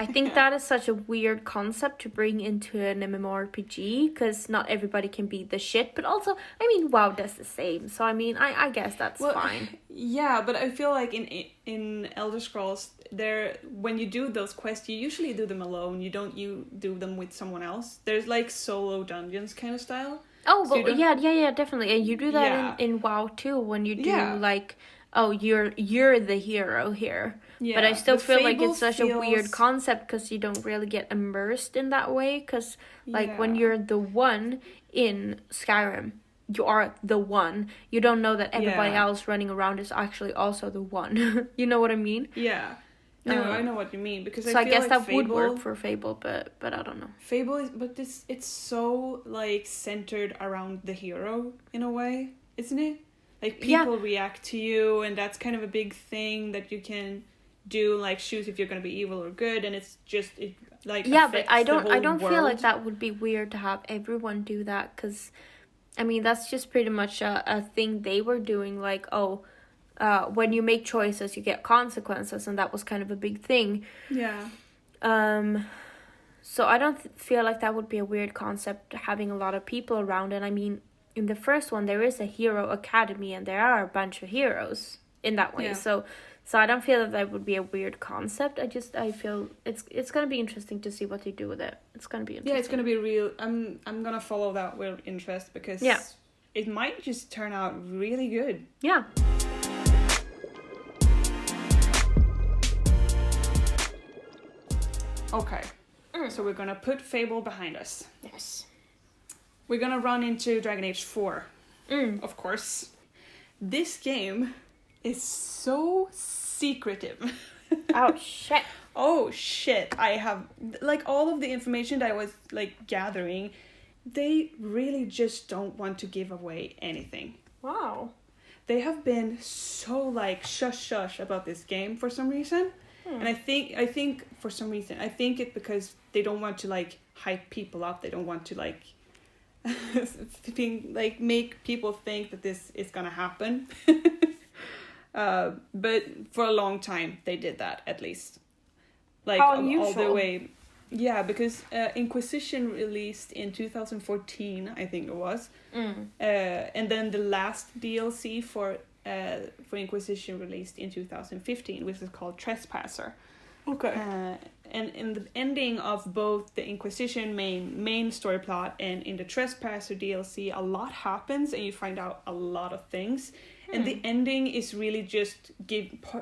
think that is such a weird concept to bring into an MMORPG, because not everybody can be the shit, but also, WoW does the same, so, I guess that's fine. Yeah, but I feel like in Elder Scrolls, when you do those quests, you usually do them alone, you do them with someone else. There's, solo dungeons kind of style. Oh, so yeah, definitely. And you do that in WoW too, when you do you're the hero here. Yeah. But I still feel like it's such a weird concept, because you don't really get immersed in that way, because when you're the one in Skyrim, you are the one. You don't know that everybody else running around is actually also the one. You know what I mean? Yeah. No, I know what you mean, because I guess that Fable would work for Fable, but I don't know. Fable is, but it's so centered around the hero in a way, isn't it? People react to you, and that's kind of a big thing that you can do, like choose if you're gonna be evil or good, and it's just like but I don't world. feel like that would be weird to have everyone do that, because I mean that's just pretty much a thing they were doing, like when you make choices you get consequences, and that was kind of a big thing. Yeah. So I don't feel like that would be a weird concept, having a lot of people around. And I mean, in the first one there is a hero academy and there are a bunch of heroes in that way. Yeah. So I don't feel that would be a weird concept. I feel it's gonna be interesting to see what they do with it. It's gonna be interesting. Yeah, it's gonna be real. I'm gonna follow that with interest, because it might just turn out really good. Yeah. Okay. So we're gonna put Fable behind us. Yes. We're gonna run into Dragon Age 4. Of course. This game is so secretive. Oh shit. Oh shit. I have, like, all of the information that I was, like, gathering, they really just don't want to give away anything. Wow. They have been so, like, shush about this game for some reason. And I think for some reason, I think it's because they don't want to, like, hype people up. They don't want to, like, make people think that this is gonna happen. But for a long time, they did that, at least. Like, how unusual. All the way. Yeah, because Inquisition released in 2014, I think it was. And then the last DLC for Inquisition released in 2015, which is called Trespasser. Okay. And in the ending of both the Inquisition main story plot and in the Trespasser DLC, a lot happens and you find out a lot of things. And the ending is really just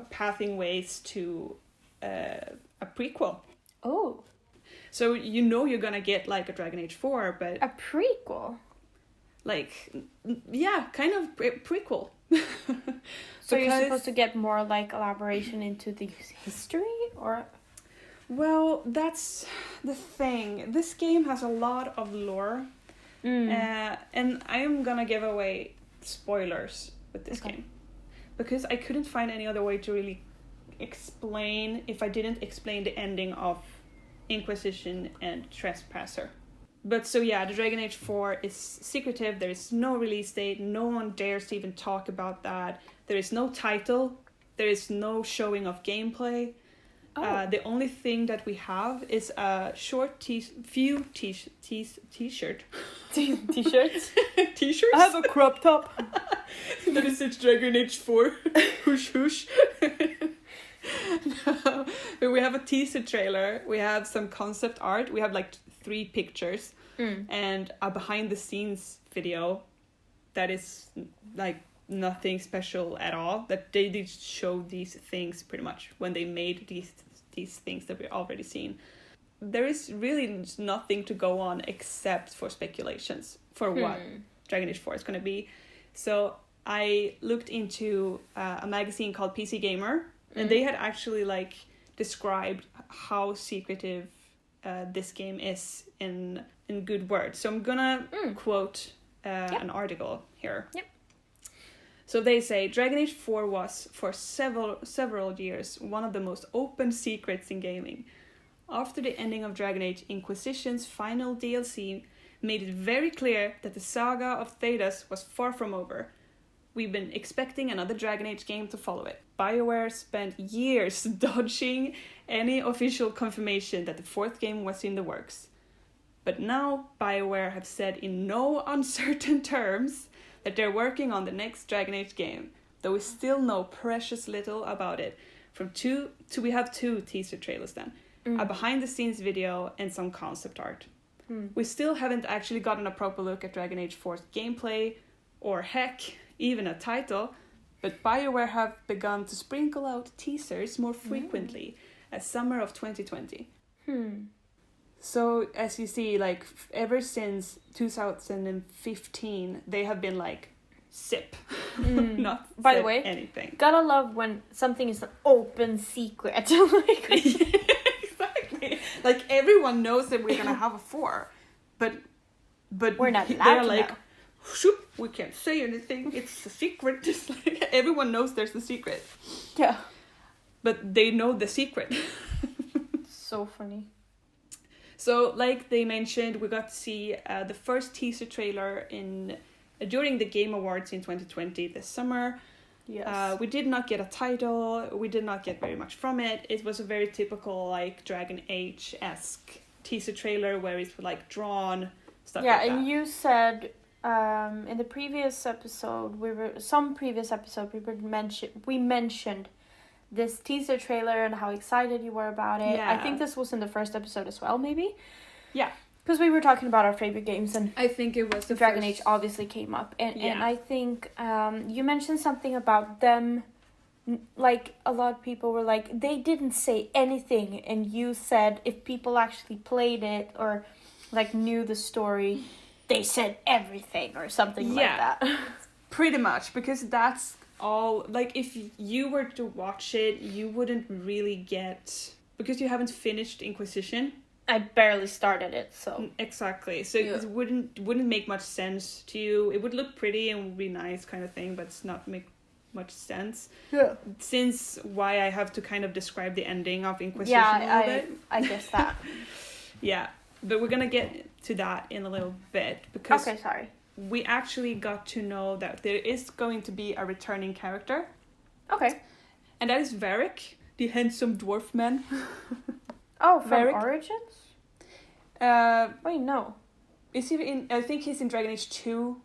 pathing ways to a prequel. Oh. So you're gonna get, like, a Dragon Age 4, but... A prequel? Like, yeah, kind of prequel. So you're supposed to get more, like, elaboration into the history, or? Well, that's the thing. This game has a lot of lore, and I am gonna give away spoilers with this game, because I couldn't find any other way to really explain if I didn't explain the ending of Inquisition and Trespasser. But so yeah, the Dragon Age 4 is secretive. There is no release date. No one dares to even talk about that. There is no title. There is no showing of gameplay. The only thing that we have is a short few t-shirts. T-shirts? T-shirts? I have a crop top. That is it, Dragon Age 4. Whoosh whoosh. No. But we have a teaser trailer. We have some concept art. We have, like, 3 pictures. And a behind the scenes video that is, like, nothing special at all. That they did show these things pretty much when they made these things that we've already seen. There is really nothing to go on except for speculations for what Dragon Age 4 is going to be. So I looked into a magazine called PC Gamer, and they had actually, like, described how secretive this game is in good words. So I'm gonna quote an article here. Yep. So they say, Dragon Age 4 was, for several years, one of the most open secrets in gaming. After the ending of Dragon Age, Inquisition's final DLC made it very clear that the saga of Thedas was far from over. We've been expecting another Dragon Age game to follow it. BioWare spent years dodging any official confirmation that the 4th game was in the works. But now BioWare have said in no uncertain terms that they're working on the next Dragon Age game, though we still know precious little about it. We have 2 teaser trailers then. A behind the scenes video and some concept art. We still haven't actually gotten a proper look at Dragon Age 4's gameplay, or heck, even a title, but BioWare have begun to sprinkle out teasers more frequently as summer of 2020. So as you see, like, ever since 2015, they have been like, sip, not by the way, anything. Gotta love when something is an open secret. Like, exactly. Like, everyone knows that we're gonna have a 4, but we're not allowed they're to like, know. Shoop, we can't say anything. It's a secret. Just like, everyone knows there's a secret. Yeah. but they know the secret. So funny. So, like they mentioned, we got to see the first teaser trailer during the Game Awards in 2020 this summer. Yes. We did not get a title. We did not get very much from it. It was a very typical like Dragon Age-esque teaser trailer where it's like drawn stuff. Yeah, like and that. you said in the previous episode we mentioned this teaser trailer and how excited you were about it. Yeah. I think this was in the first episode as well, maybe. Yeah. Because we were talking about our favorite games, and I think it was the Dragon first... Age obviously came up, and Yeah. and I think you mentioned something about them, like a lot of people were like they didn't say anything, and you said if people actually played it or like knew the story, they said everything or something like that. Pretty much, because that's all. Like if you were to watch it, you wouldn't really get, because you haven't finished Inquisition. I barely started it, so exactly. So it wouldn't make much sense to you. It would look pretty and would be nice, kind of thing, but it's not make much sense. Yeah. Since why I have to kind of describe the ending of Inquisition a little bit. I guess that. Yeah, but we're gonna get to that in a little bit because okay, sorry. We actually got to know that there is going to be a returning character. Okay. And that is Varric, the handsome dwarf man. Oh, from Varric. Origins? Wait, no. Is he in? I think he's in Dragon Age 2.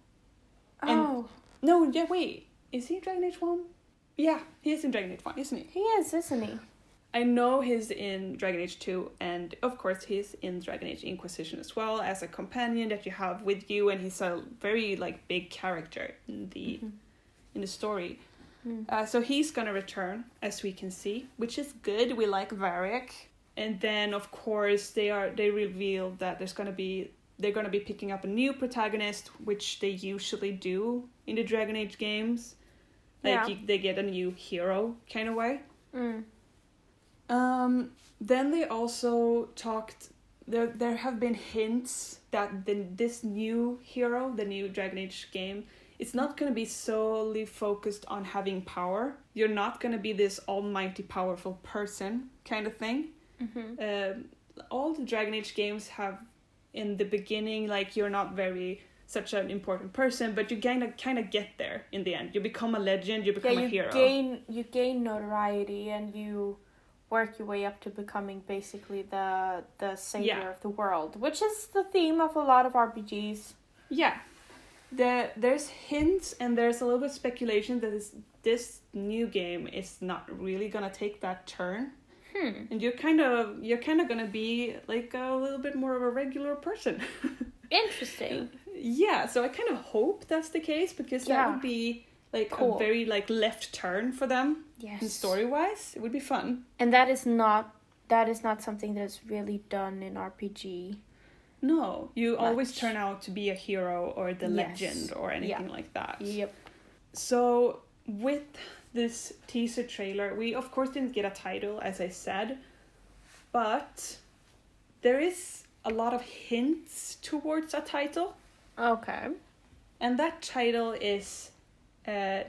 Oh. No, yeah, wait. Is he in Dragon Age 1? Yeah, he is in Dragon Age 1, isn't he? He is, isn't he? I know he's in Dragon Age 2, and of course he's in Dragon Age Inquisition as well, as a companion that you have with you, and he's a very like big character in the story. So he's gonna return, as we can see, which is good. We like Varric. And then of course they reveal that they're gonna be picking up a new protagonist, which they usually do in the Dragon Age games. Like they get a new hero kind of way. Then they also talked. There have been hints that this new hero, the new Dragon Age game, it's not going to be solely focused on having power. You're not going to be this almighty powerful person kind of thing. All the Dragon Age games have in the beginning, like you're not such an important person, but you kind of get there in the end. You become a legend. You become a hero. You gain notoriety, and you work your way up to becoming basically the savior of the world, which is the theme of a lot of RPGs. Yeah. There's hints and there's a little bit of speculation that this new game is not really gonna take that turn. And you're kind of gonna be like a little bit more of a regular person. Interesting. Yeah, so I kind of hope that's the case, because that would be like cool. A very like left turn for them. Yes. And story-wise, it would be fun. And that is not something that's really done in RPG. No, you always turn out to be a hero or the legend or anything like that. Yep. So with this teaser trailer, we of course didn't get a title, as I said, but there is a lot of hints towards a title. Okay. And that title is the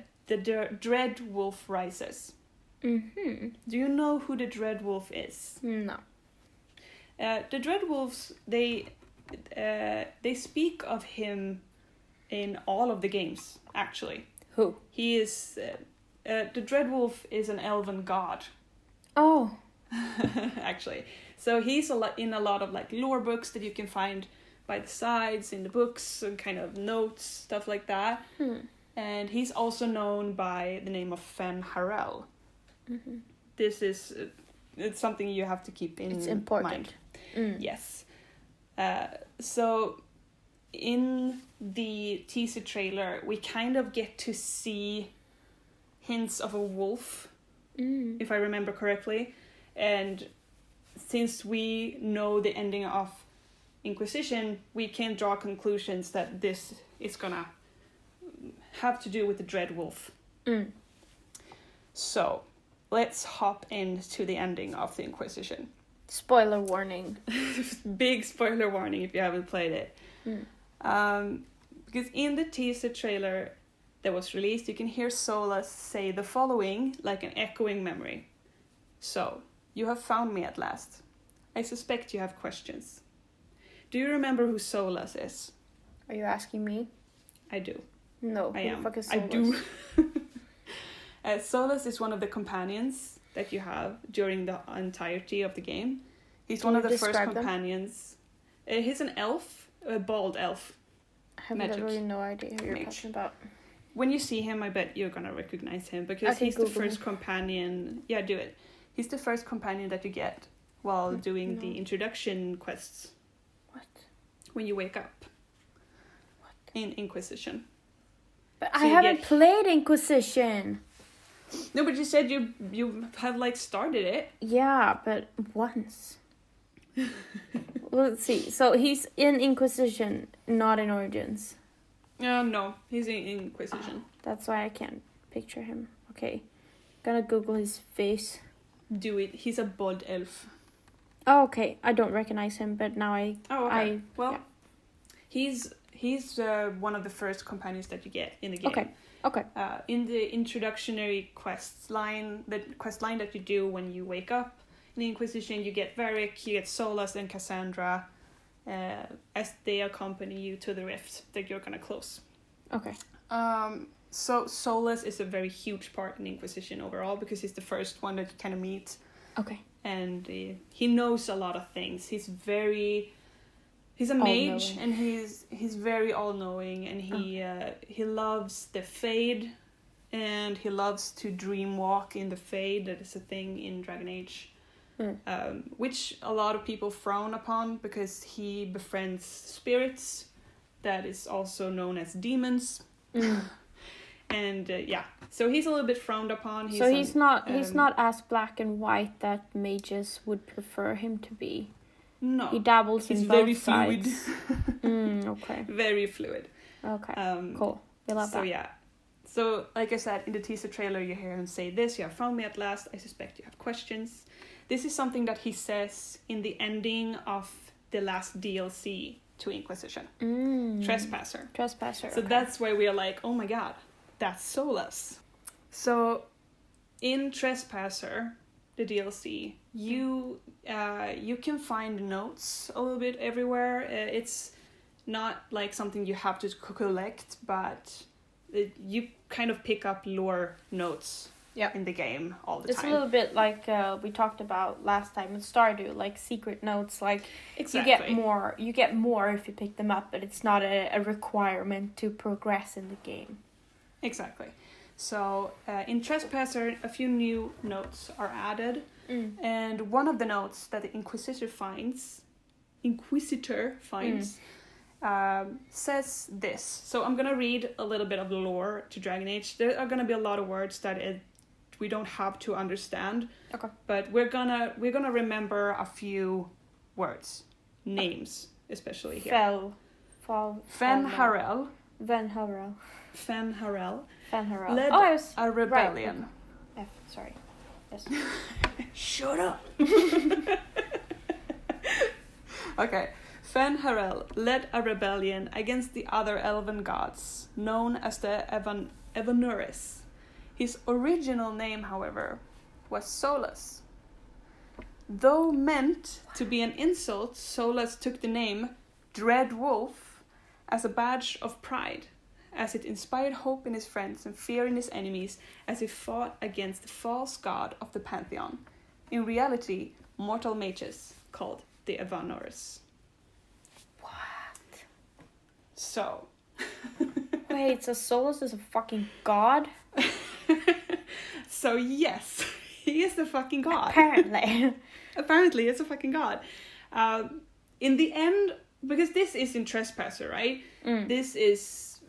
Dread Wolf Rises. Do you know who the Dread Wolf is? No. The Dread Wolves, they speak of him in all of the games, actually. Who? He is... the Dread Wolf is an elven god. Oh. Actually. So he's in a lot of like lore books that you can find by the sides in the books, and kind of notes, stuff like that. And he's also known by the name of Fen Harel. This is it's something you have to keep in mind. It's important. Yes. So in the teaser trailer, we kind of get to see hints of a wolf, if I remember correctly. And since we know the ending of Inquisition, we can draw conclusions that this is gonna have to do with the Dread Wolf. So let's hop into the ending of the Inquisition. Spoiler warning. Big spoiler warning if you haven't played it. Because in the teaser trailer that was released, you can hear Solas say the following, like an echoing memory. So, you have found me at last. I suspect you have questions. Do you remember who Solas is? Are you asking me? I do. No, I who am. the fuck is I Solas? do. Solas is one of the companions that you have during the entirety of the game. He's one of the first companions. He's an elf, a bald elf. I have literally no idea who you're talking about. When you see him, I bet you're gonna recognize him because he's the first companion. Yeah, do it. He's the first companion that you get while doing the introduction quests. What? When you wake up. What? In Inquisition. But so I haven't played Inquisition. No, but you said you have like started it. Yeah, but once. Let's see. So he's in Inquisition, not in Origins. No, he's in Inquisition. That's why I can't picture him. Okay, gonna Google his face. Do it. He's a bald elf. Oh, okay. I don't recognize him, but now I. Oh, okay. He's one of the first companions that you get in the game. Okay. In the introductory quest line that you do when you wake up in the Inquisition, you get Varric, you get Solas and Cassandra, as they accompany you to the rift that you're gonna close. Okay. So Solas is a very huge part in Inquisition overall because he's the first one that you kind of meet. Okay. And he knows a lot of things. He's a mage, and he's very all-knowing, and he loves the Fade, and he loves to dream walk in the Fade. That is a thing in Dragon Age, which a lot of people frown upon because he befriends spirits, that is also known as demons. And so he's a little bit frowned upon. He's not as black and white that mages would prefer him to be. No, he dabbles in both sides. He's very fluid. Okay. Very fluid. Okay. Cool. We love that. So yeah. So like I said, in the teaser trailer, you hear him say this: "You have found me at last. I suspect you have questions." This is something that he says in the ending of the last DLC to Inquisition. Trespasser. So that's why we are like, oh my god, that's Solas. So in Trespasser, the DLC, you can find notes a little bit everywhere. It's not like something you have to collect, but you kind of pick up lore notes in the game all the time. It's a little bit like we talked about last time with Stardew, like secret notes. Like exactly. you get more if you pick them up, but it's not a requirement to progress in the game. Exactly. So in Trespasser, a few new notes are added, and one of the notes that the Inquisitor finds says this. So I'm gonna read a little bit of lore to Dragon Age. There are gonna be a lot of words that we don't have to understand. Okay. But we're gonna remember a few words, names especially here. Fenharel. Led a rebellion. Right. Sorry. Yes. Shut up. Okay. Fenharel led a rebellion against the other elven gods, known as the Evanuris. His original name, however, was Solas. Though meant to be an insult, Solas took the name Dread Wolf as a badge of pride, as it inspired hope in his friends and fear in his enemies as he fought against the false god of the Pantheon. In reality, mortal mages called the Evanuris. What? So. Wait, so Solas is a fucking god? So yes, he is the fucking god. Apparently, it's a fucking god. In the end, because this is in Trespasser, right? This is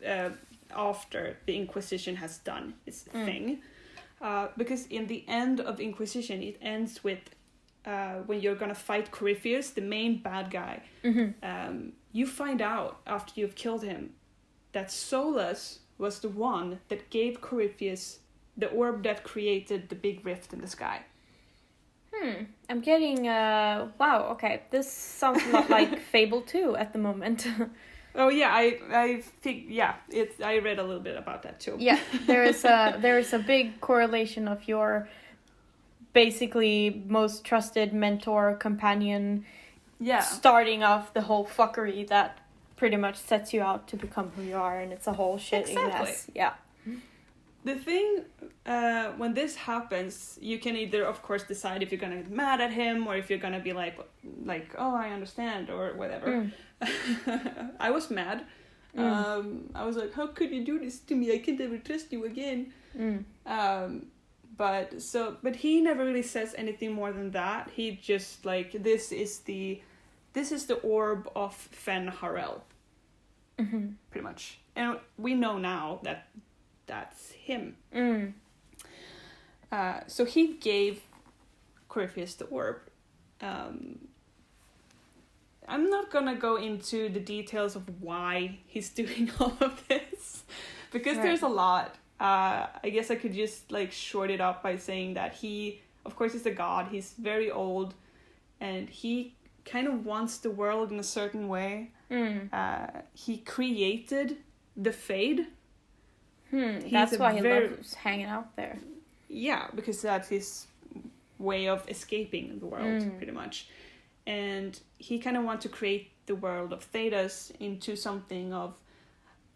after the Inquisition has done its thing. Because in the end of Inquisition, it ends with when you're gonna fight Corypheus, the main bad guy. You find out after you've killed him that Solas was the one that gave Corypheus the orb that created the big rift in the sky. I'm getting wow, okay. This sounds a lot like Fable 2 at the moment. Oh yeah, I think I read a little bit about that too. Yeah, there is a big correlation of your basically most trusted mentor, companion, starting off the whole fuckery that pretty much sets you out to become who you are, and it's a whole shit mess. Yeah. The thing, when this happens, you can either, of course, decide if you're gonna get mad at him or if you're gonna be like, oh, I understand, or whatever. I was mad. I was like, how could you do this to me? I can't ever trust you again. But he never really says anything more than that. He just like, this is the orb of Fen Harel. Pretty much. And we know now that that's him. So he gave Corypheus the orb. I'm not gonna go into the details of why he's doing all of this, because there's a lot. I guess I could just like short it up by saying that he, of course, is a god. He's very old, and he kind of wants the world in a certain way. He created the Fade. That's why he loves hanging out there. Yeah, because that's his way of escaping the world, pretty much. And he kind of wants to create the world of Thedas into something of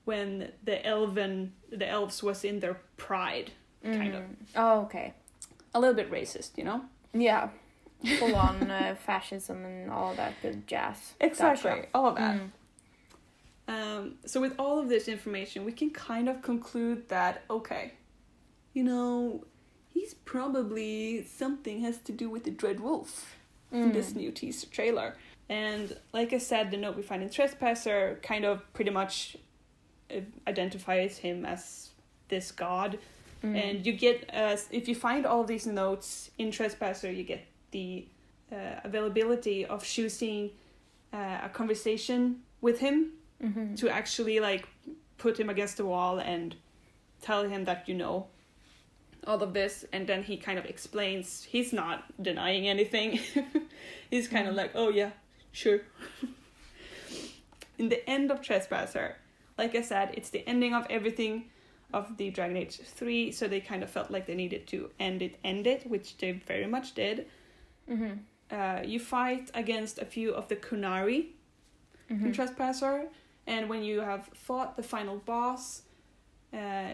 when the elves was in their pride, kind of. Oh, okay. A little bit racist, you know? Yeah. Full on fascism and all that good jazz. Exactly, gotcha. All of that. So with all of this information, we can kind of conclude that, okay, you know, he's probably something has to do with the Dread Wolf in this new teaser trailer. And like I said, the note we find in Trespasser kind of pretty much identifies him as this god. And you get, if you find all of these notes in Trespasser, you get the availability of choosing a conversation with him to actually like put him against the wall and tell him that you know all of this, and then he kind of explains. He's not denying anything. He's kind of like, oh yeah, sure. In the end of Trespasser, like I said, it's the ending of everything of the Dragon Age 3, so they kind of felt like they needed to end it, which they very much did. You fight against a few of the Kunari in Trespasser, and when you have fought the final boss,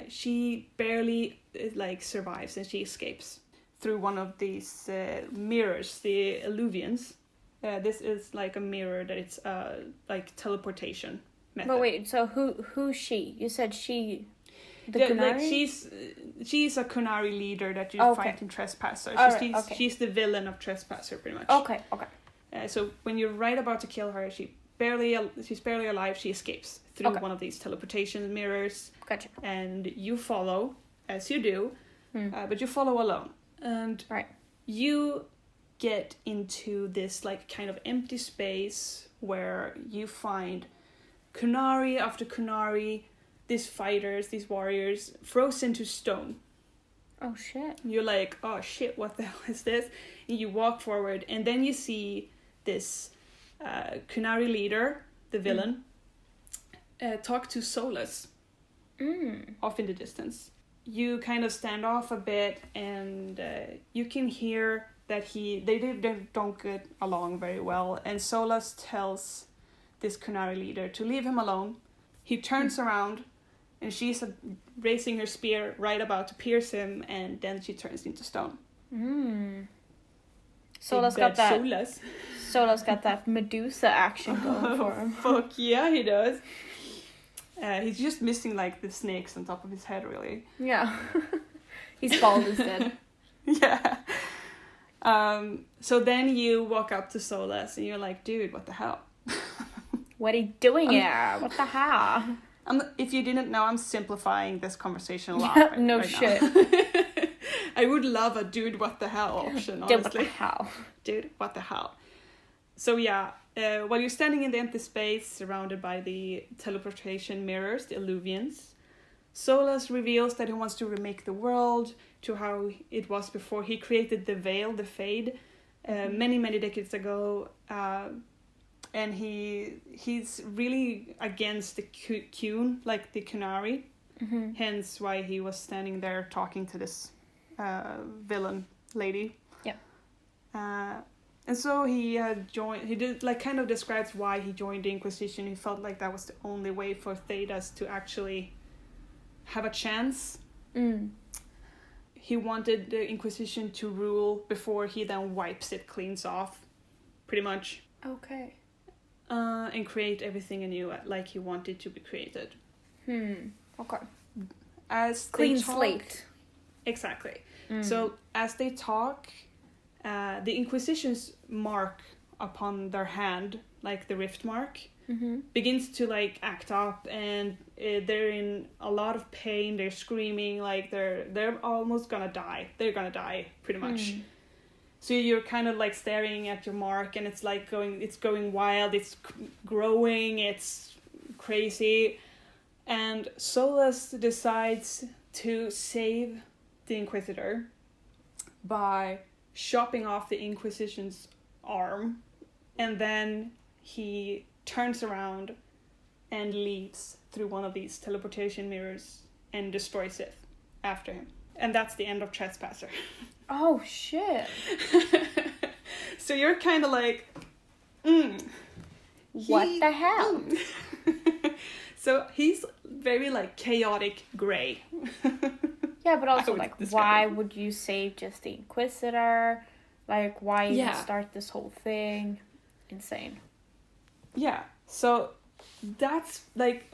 she barely like survives, and she escapes through one of these mirrors, the Illuvians. This is like a mirror that it's like teleportation method. But wait, so who's she? You said she, the Kunari? Like she's a Kunari leader that you fight in Trespasser. She's the villain of Trespasser, pretty much. Okay. So when you're right about to kill her, she's barely alive. She escapes through one of these teleportation mirrors. Gotcha. And you follow, as you do, but you follow alone. And you get into this like kind of empty space where you find Kunari after Kunari, these fighters, these warriors, frozen to stone. Oh shit. You're like, oh shit, what the hell is this? And you walk forward, and then you see this Kunari leader, the villain, talk to Solus off in the distance. You kind of stand off a bit, and you can hear that they don't get along very well, and Solus tells this Kunari leader to leave him alone. He turns around, and she's raising her spear, right about to pierce him, and then she turns into stone. Solus got that Medusa action going for him. Fuck yeah, he does. He's just missing like the snakes on top of his head, really. Yeah. He's bald instead. Yeah. So then you walk up to Solus and you're like, dude, what the hell? What are you doing here? What the hell? If you didn't know, I'm simplifying this conversation a lot. No shit. I would love a dude, what the hell option, honestly. Dude, what the hell? Dude, what the hell? So yeah, while you're standing in the empty space surrounded by the teleportation mirrors, the Illuvians, Solus reveals that he wants to remake the world to how it was before he created the Veil, the Fade, many, many decades ago. And he's really against the Qun, like the Kunari. Hence why he was standing there talking to this villain lady. And so he joined. He did like kind of describes why he joined the Inquisition. He felt like that was the only way for Thedas to actually have a chance. He wanted the Inquisition to rule before he then wipes it clean off, pretty much. Okay. And create everything anew like he wanted to be created. Okay. As clean they talk, slate. Exactly. So as they talk, the Inquisition's mark upon their hand, like the rift mark, begins to like act up, and they're in a lot of pain. They're screaming, like they're almost gonna die. They're gonna die, pretty much. So you're kind of like staring at your mark, and it's like going wild. It's growing. It's crazy, and Solus decides to save the Inquisitor by chopping off the Inquisition's arm, and then he turns around and leaves through one of these teleportation mirrors and destroys it after him. And that's the end of Trespasser. Oh, shit. So you're kind of like, what the hell? So he's very like chaotic gray. Yeah, but also like, why would you save just the Inquisitor? Like, why even start this whole thing? Insane. Yeah, so that's like,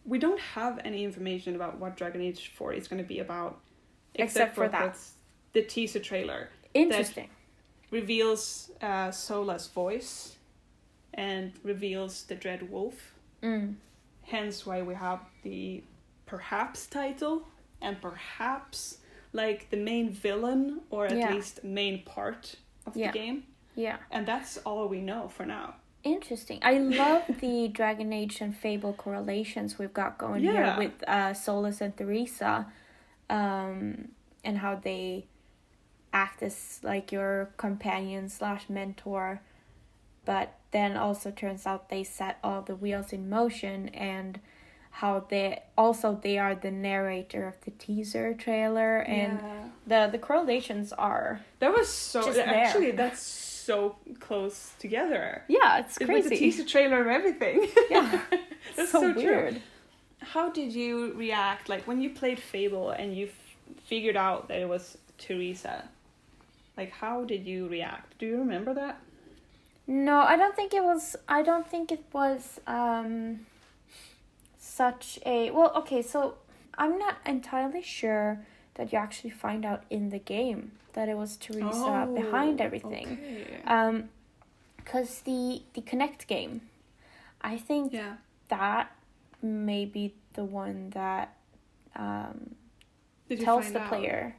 we don't have any information about what Dragon Age 4 is going to be about. Except for that. The teaser trailer. Interesting. That reveals Sola's voice and reveals the Dread Wolf. Hence why we have the perhaps title and perhaps like the main villain, or at least main part of the game. Yeah. And that's all we know for now. Interesting. I love the Dragon Age and Fable correlations we've got going here with Solus and Theresa, and how they act as like your companion / mentor, but then also turns out they set all the wheels in motion, and how they are the narrator of the teaser trailer, and the correlations are that's so close together. Yeah, it's crazy. With the teaser trailer of everything. Yeah. That's so weird. True. How did you react, like, when you played Fable and you figured out that it was Theresa? Like, how did you react? Do you remember that? No, I don't think it was such a... Well, okay, so I'm not entirely sure that you actually find out in the game that it was Theresa behind everything. Okay. Because the Connect game, I think that may be the one that tells the player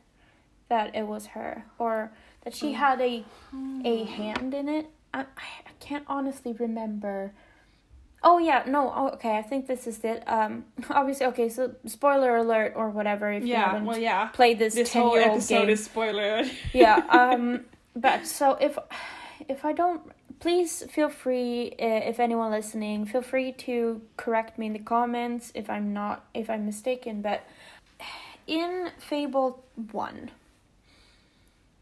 that it was her, or that she had a hand in it. I can't honestly remember. Oh yeah, no, okay, I think this is it. Obviously, okay, so spoiler alert or whatever if you haven't played this 10-year-old game. This whole episode is spoiler alert. Yeah, but so if I don't, please feel free, if anyone listening, feel free to correct me in the comments if I'm mistaken, but in Fable 1,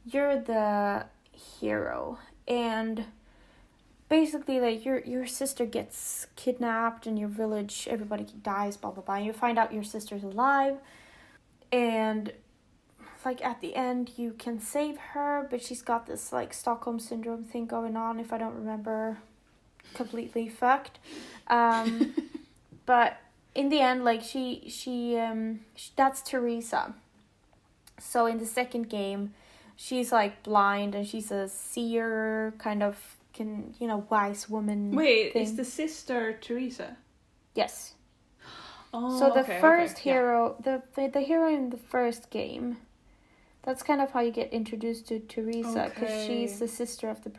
you're the hero, and basically, like, your sister gets kidnapped in your village, everybody dies, blah, blah, blah, and you find out your sister's alive, and, like, at the end, you can save her, but she's got this, like, Stockholm Syndrome thing going on, if I don't remember, completely fucked, but in the end, like, she that's Theresa. So in the second game, she's, like, blind, and she's a seer, kind of, wise woman. Wait, thing. Is the sister Theresa? Yes. Oh, so the first hero, the hero in the first game, that's kind of how you get introduced to Theresa, because she's the sister of the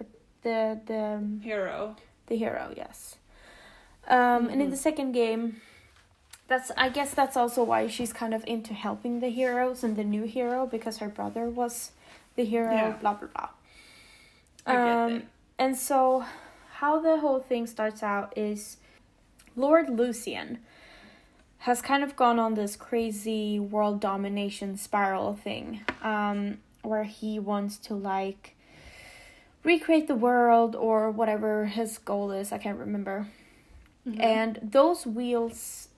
hero. The hero, yes. And in the second game, I guess that's also why she's kind of into helping the heroes and the new hero, because her brother was the hero. Blah blah blah. I get that. And so, how the whole thing starts out is Lord Lucian has kind of gone on this crazy world domination spiral thing, where he wants to, like, recreate the world or whatever his goal is. I can't remember. Mm-hmm. And those wheels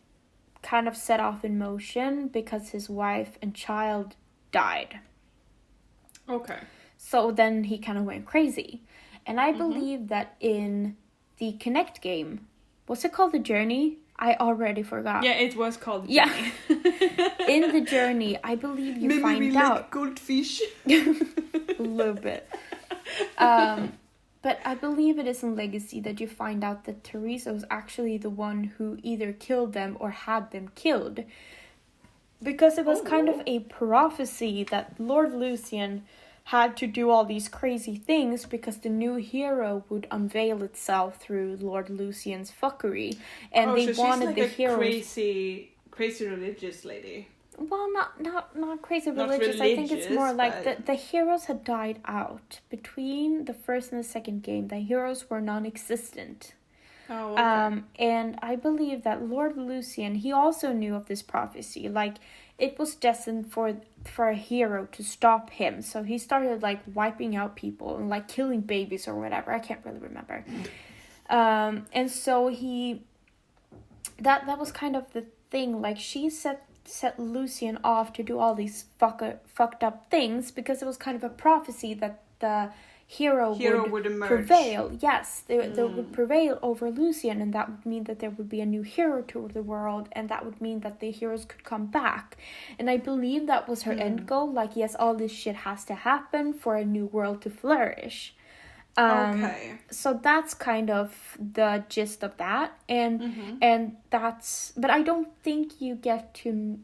kind of set off in motion because his wife and child died. Okay. So then he kind of went crazy. And I believe that in the Connect game, what's it called? The Journey? I already forgot. Yeah, it was called the Journey. In the Journey, I believe you Maybe find we out. like goldfish. A little bit. But I believe it is in Legacy that you find out that Teresa was actually the one who either killed them or had them killed. Because it was kind of a prophecy that Lord Lucian had to do all these crazy things because the new hero would unveil itself through Lord Lucian's fuckery. And they wanted like the hero. Crazy religious lady. Well, not crazy religious. I think it's more like the heroes had died out. Between the first and the second game, the heroes were non-existent. Oh, okay. And I believe that Lord Lucian, he also knew of this prophecy. Like, it was destined for a hero to stop him. So he started, like, wiping out people and, like, killing babies or whatever. I can't really remember. And so that was kind of the thing. Like, she set Lucian off to do all these fucked up things because it was kind of a prophecy that the hero would prevail. Yes, they would prevail over Lucian, and that would mean that there would be a new hero to the world, and that would mean that the heroes could come back. And I believe that was her end goal. Like, yes, all this shit has to happen for a new world to flourish. Okay. So that's kind of the gist of that, and that's. But I don't think you get to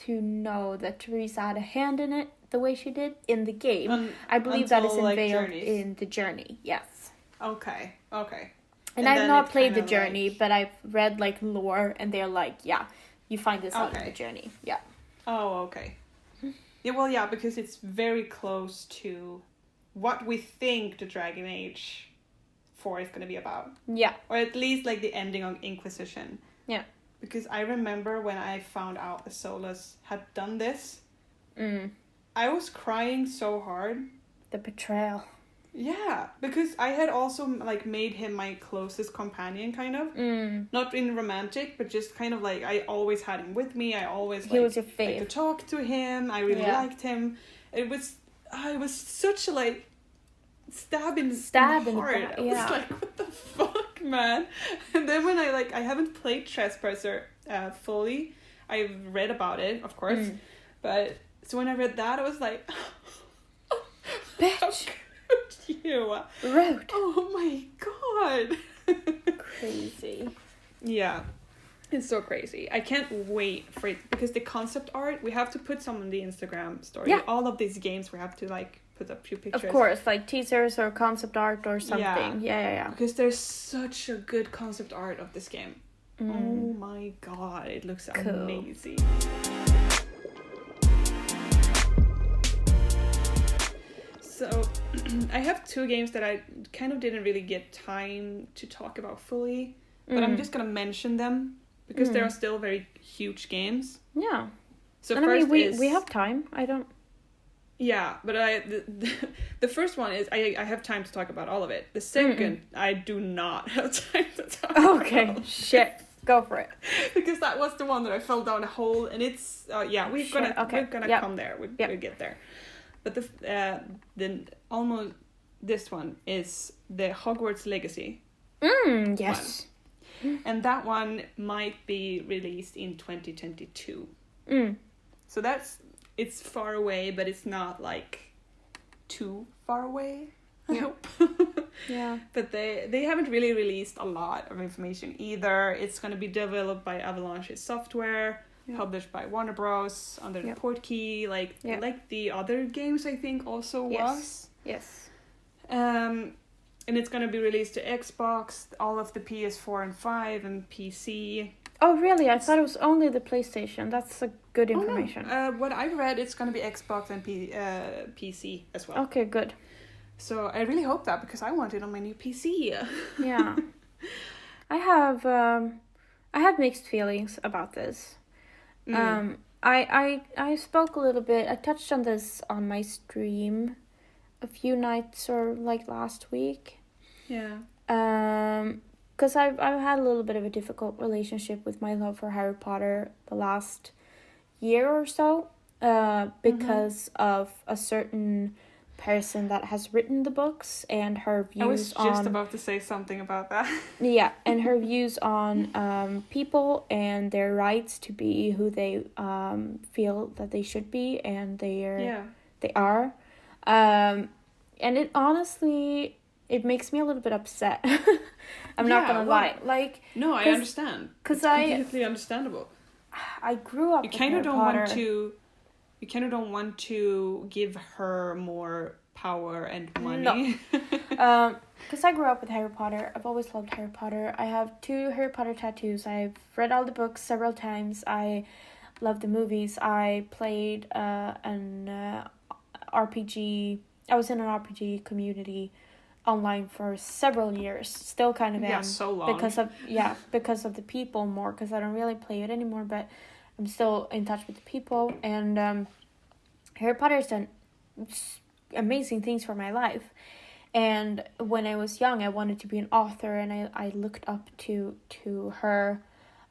know that Teresa had a hand in it the way she did in the game. I believe that is unveiled in the Journey. Yes. Okay. And I've not played the Journey, but I've read like lore, and they're like, yeah, you find this out in the Journey. Yeah. Oh, okay. Yeah, well, yeah, because it's very close to what we think the Dragon Age 4 is going to be about. Yeah. Or at least like the ending of Inquisition. Yeah. Because I remember when I found out the Solas had done this, I was crying so hard. The betrayal. Yeah, because I had also like made him my closest companion, kind of. Not in romantic, but just kind of like I always had him with me. I always he was your fave. Like to talk to him. I really liked him. It was such a like stab in the heart. I was like, what the fuck, man? And then when I haven't played Trespasser fully. I've read about it, of course, but so when I read that, I was like, bitch, how could you? Rude. Oh my god. Crazy. Yeah. It's so crazy. I can't wait for it because the concept art, we have to put some on the Instagram story. Yeah. All of these games we have to like put up a few pictures. Of course, like teasers or concept art or something. Yeah. Because there's such a good concept art of this game. Oh my god, it looks amazing. So, I have 2 games that I kind of didn't really get time to talk about fully, but I'm just gonna mention them because they are still very huge games. Yeah. So and first I mean, we have time. I don't. Yeah, but the first one is I have time to talk about all of it. The second, I do not have time to talk about. Okay, shit. Go for it. Because that was the one that I fell down a hole, and it's we're gonna come there. We'll get there. But the almost this one is the Hogwarts Legacy. Yes. One. And that one might be released in 2022. So it's far away, but it's not like too far away. I hope. Yeah. But they haven't really released a lot of information either. It's going to be developed by Avalanche Software, published by Warner Bros. Under the portkey, like the other games I think also was. Yes. And it's going to be released to Xbox, all of the PS4 and 5 and PC. Oh really? I thought it was only the PlayStation. That's a good information. No. What I read, it's going to be Xbox and PC as well. Okay, good. So I really hope that because I want it on my new PC. Yeah. I have mixed feelings about this. I spoke a little bit. I touched on this on my stream a few nights or like last week. Yeah. Because I've had a little bit of a difficult relationship with my love for Harry Potter the last year or so, because of a certain person that has written the books and her views on... I was just about to say something about that. Yeah, and her views on people and their rights to be who they feel that they should be, and they are. And it honestly, it makes me a little bit upset. I'm not gonna lie. Like, no, I understand. Because it's completely understandable. I grew up. You kind of don't want to. You kind of don't want to give her more power and money. No. Because I grew up with Harry Potter. I've always loved Harry Potter. I have 2 Harry Potter tattoos. I've read all the books several times. I love the movies. I played an RPG. I was in an RPG community online for several years. Still kind of am. Yeah, so long. Because of the people more. Because I don't really play it anymore, but I'm still in touch with the people. And Harry Potter's done amazing things for my life. And when I was young, I wanted to be an author, and I looked up to her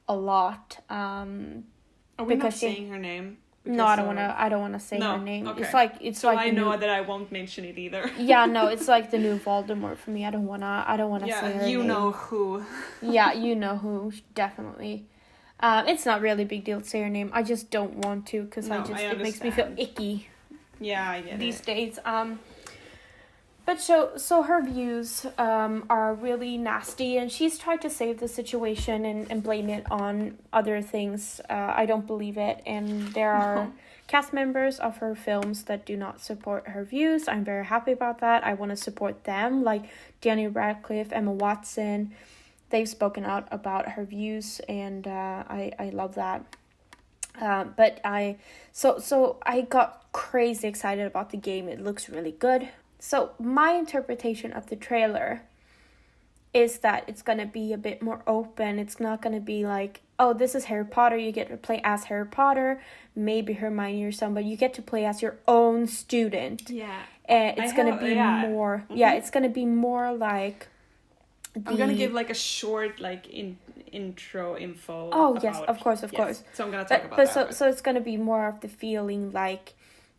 a lot. Are we not saying her name? No, I don't wanna say her name. Okay. So I know that I won't mention it either. Yeah, no, it's like the new Voldemort for me. I don't wanna say her name. Yeah, you know who. Yeah, you know who, definitely. It's not really a big deal to say her name. I just don't want to, because it makes me feel icky. Yeah, I get these days. But so her views are really nasty, and she's tried to save the situation and blame it on other things. I don't believe it, and there are cast members of her films that do not support her views. I'm very happy about that. I want to support them, like Daniel Radcliffe, Emma Watson. They've spoken out about her views, and I love that. But I got crazy excited about the game. It looks really good. So my interpretation of the trailer is that it's going to be a bit more open. It's not going to be like, oh, this is Harry Potter. You get to play as Harry Potter, maybe Hermione or somebody. You get to play as your own student. Yeah. It's going to be more... Mm-hmm. Yeah, it's going to be more like... I'm going to give like a short intro info. Oh, yes, of course. So I'm going to talk about that. So it's going to be more of the feeling like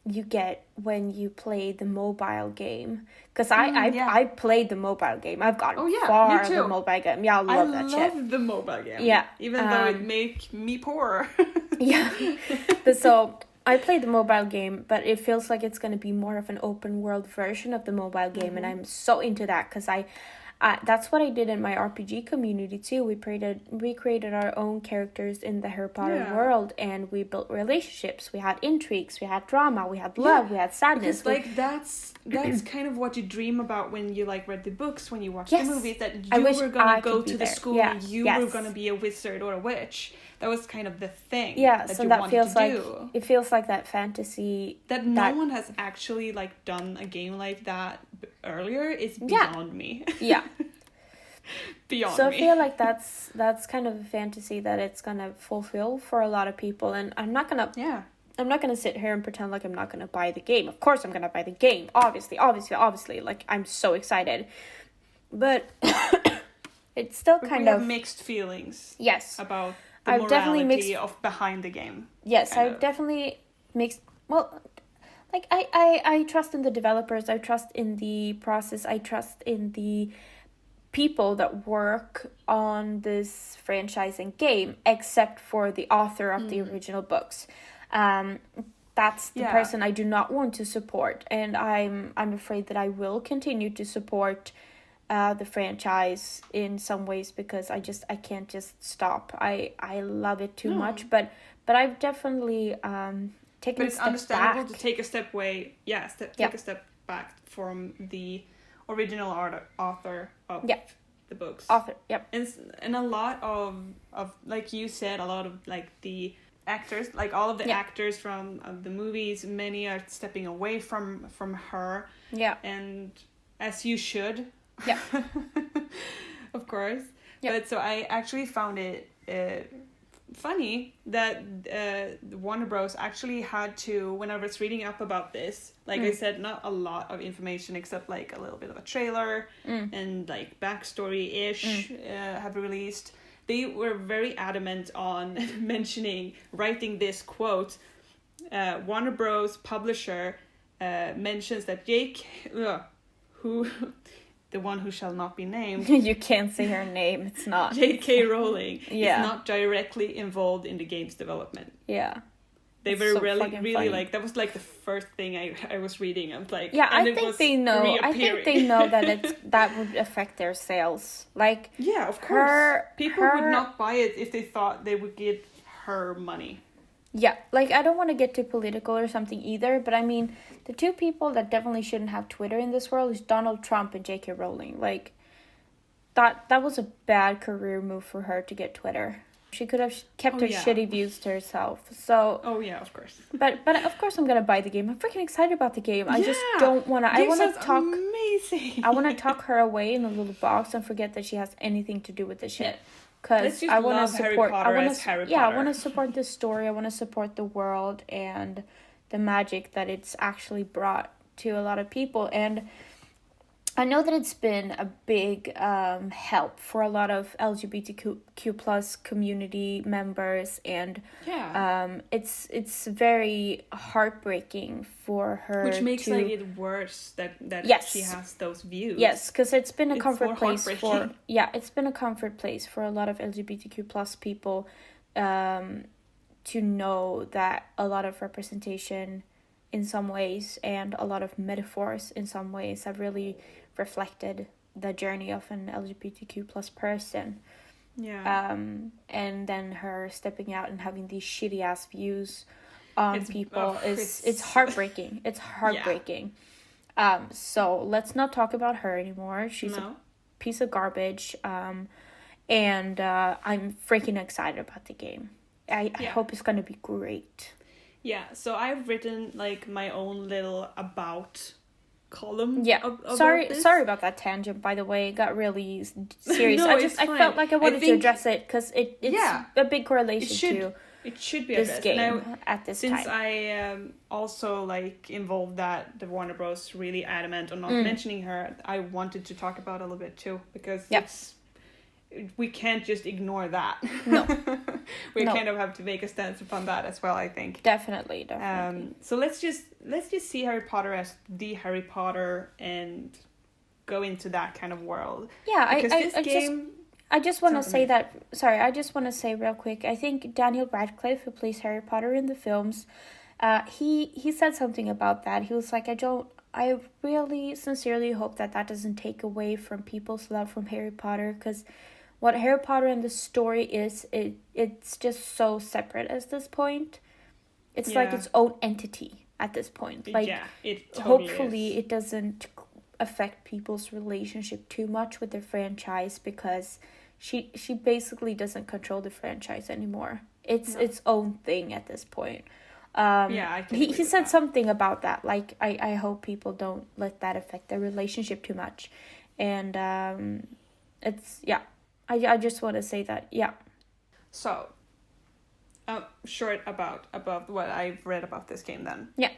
you get when you play the mobile game. Because I played the mobile game. I've gotten far in the mobile game. Yeah, I love that shit. I love the mobile game. Yeah. Even though it make me poor. Yeah. But so I played the mobile game, but it feels like it's going to be more of an open world version of the mobile game. Mm-hmm. And I'm so into that, because that's what I did in my RPG community too. We created our own characters in the Harry Potter world, and we built relationships. We had intrigues, we had drama, we had love, we had sadness. Because that's kind of what you dream about when you read the books, when you watch the movies, that you were gonna go to the school and you were gonna be a wizard or a witch. That was kind of the thing. Yeah, that so you that wanted feels to do. It feels like that fantasy that no one has actually done a game like that earlier is beyond me. Yeah. Beyond so me. I feel like that's kind of a fantasy that it's gonna fulfill for a lot of people, and I'm not gonna sit here and pretend like I'm not gonna buy the game. Of course I'm gonna buy the game. Obviously. Like, I'm so excited. But it's still kind of mixed feelings. Yes. About the morality of behind the game. Yes, I've definitely mixed. Well, like I trust in the developers. I trust in the process. I trust in the people that work on this franchise and game, except for the author of the original books. That's the person I do not want to support, and I'm afraid that I will continue to support the franchise in some ways, because I can't just stop. I love it too much, but I've definitely taken a step back. But it's understandable to take a step away. Yeah, take a step back from the original author of the books. And a lot of like you said, a lot of the actors, all of the actors from the movies, many are stepping away from her. Yeah. And as you should. Yeah. Of course. Yep. But so I actually found it funny that Warner Bros. Actually had to, when I was reading up about this, like I said, not a lot of information except like a little bit of a trailer and like backstory-ish have released. They were very adamant on writing this quote. Warner Bros. Publisher mentions that the one who shall not be named. You can't say her name. It's not. J.K. Rowling is not directly involved in the game's development. Yeah. They were so really funny. Like, that was like the first thing I was reading. I was like, yeah, I think they know. I think they know that that would affect their sales. Like, yeah, of course. People would not buy it if they thought they would get her money. Yeah, like, I don't want to get too political or something either, but I mean, the two people that definitely shouldn't have Twitter in this world is Donald Trump and J.K. Rowling. Like, that was a bad career move for her to get Twitter. She could have kept her shitty views to herself. So. Oh yeah, of course. But of course I'm gonna buy the game. I'm freaking excited about the game. I just don't wanna. I wanna talk. Amazing. I wanna tuck her away in a little box and forget that she has anything to do with this shit. Because I want to support. I want to support the story. I want to support the world and the magic that it's actually brought to a lot of people. And I know that it's been a big help for a lot of LGBTQ plus community members, and it's very heartbreaking for her. Which makes it worse that she has those views. Yes, because it's been a comfort place for it's been a comfort place for a lot of LGBTQ plus people to know that a lot of representation in some ways and a lot of metaphors in some ways have really reflected the journey of an LGBTQ plus person. Yeah. And then her stepping out and having these shitty ass views on people it's heartbreaking. It's heartbreaking. Yeah. So let's not talk about her anymore. She's a piece of garbage. And I'm freaking excited about the game. I hope it's gonna be great. Yeah, so I've written like my own little about column. Yeah, sorry about that tangent. By the way, it got really serious. No, I felt like I wanted to address it because it's a big correlation it should be this game at this time. Since I also like involved that the Warner Bros. Really adamant on not mentioning her, I wanted to talk about it a little bit too because we can't just ignore that. No. We kind of have to make a stance upon that as well, I think. Definitely. So let's just see Harry Potter as the Harry Potter and go into that kind of world. Yeah, I just want to say that. Sorry, I just want to say real quick. I think Daniel Radcliffe, who plays Harry Potter in the films, he said something about that. He was like, I really sincerely hope that doesn't take away from people's love from Harry Potter, because what Harry Potter and the story is, it's just so separate at this point. It's like its own entity at this point. Like, it totally hopefully it doesn't affect people's relationship too much with the franchise, because she basically doesn't control the franchise anymore. It's its own thing at this point. He said something about that. Like, I hope people don't let that affect their relationship too much. And it's I just want to say that, So, short about what I've read about this game then. Yeah.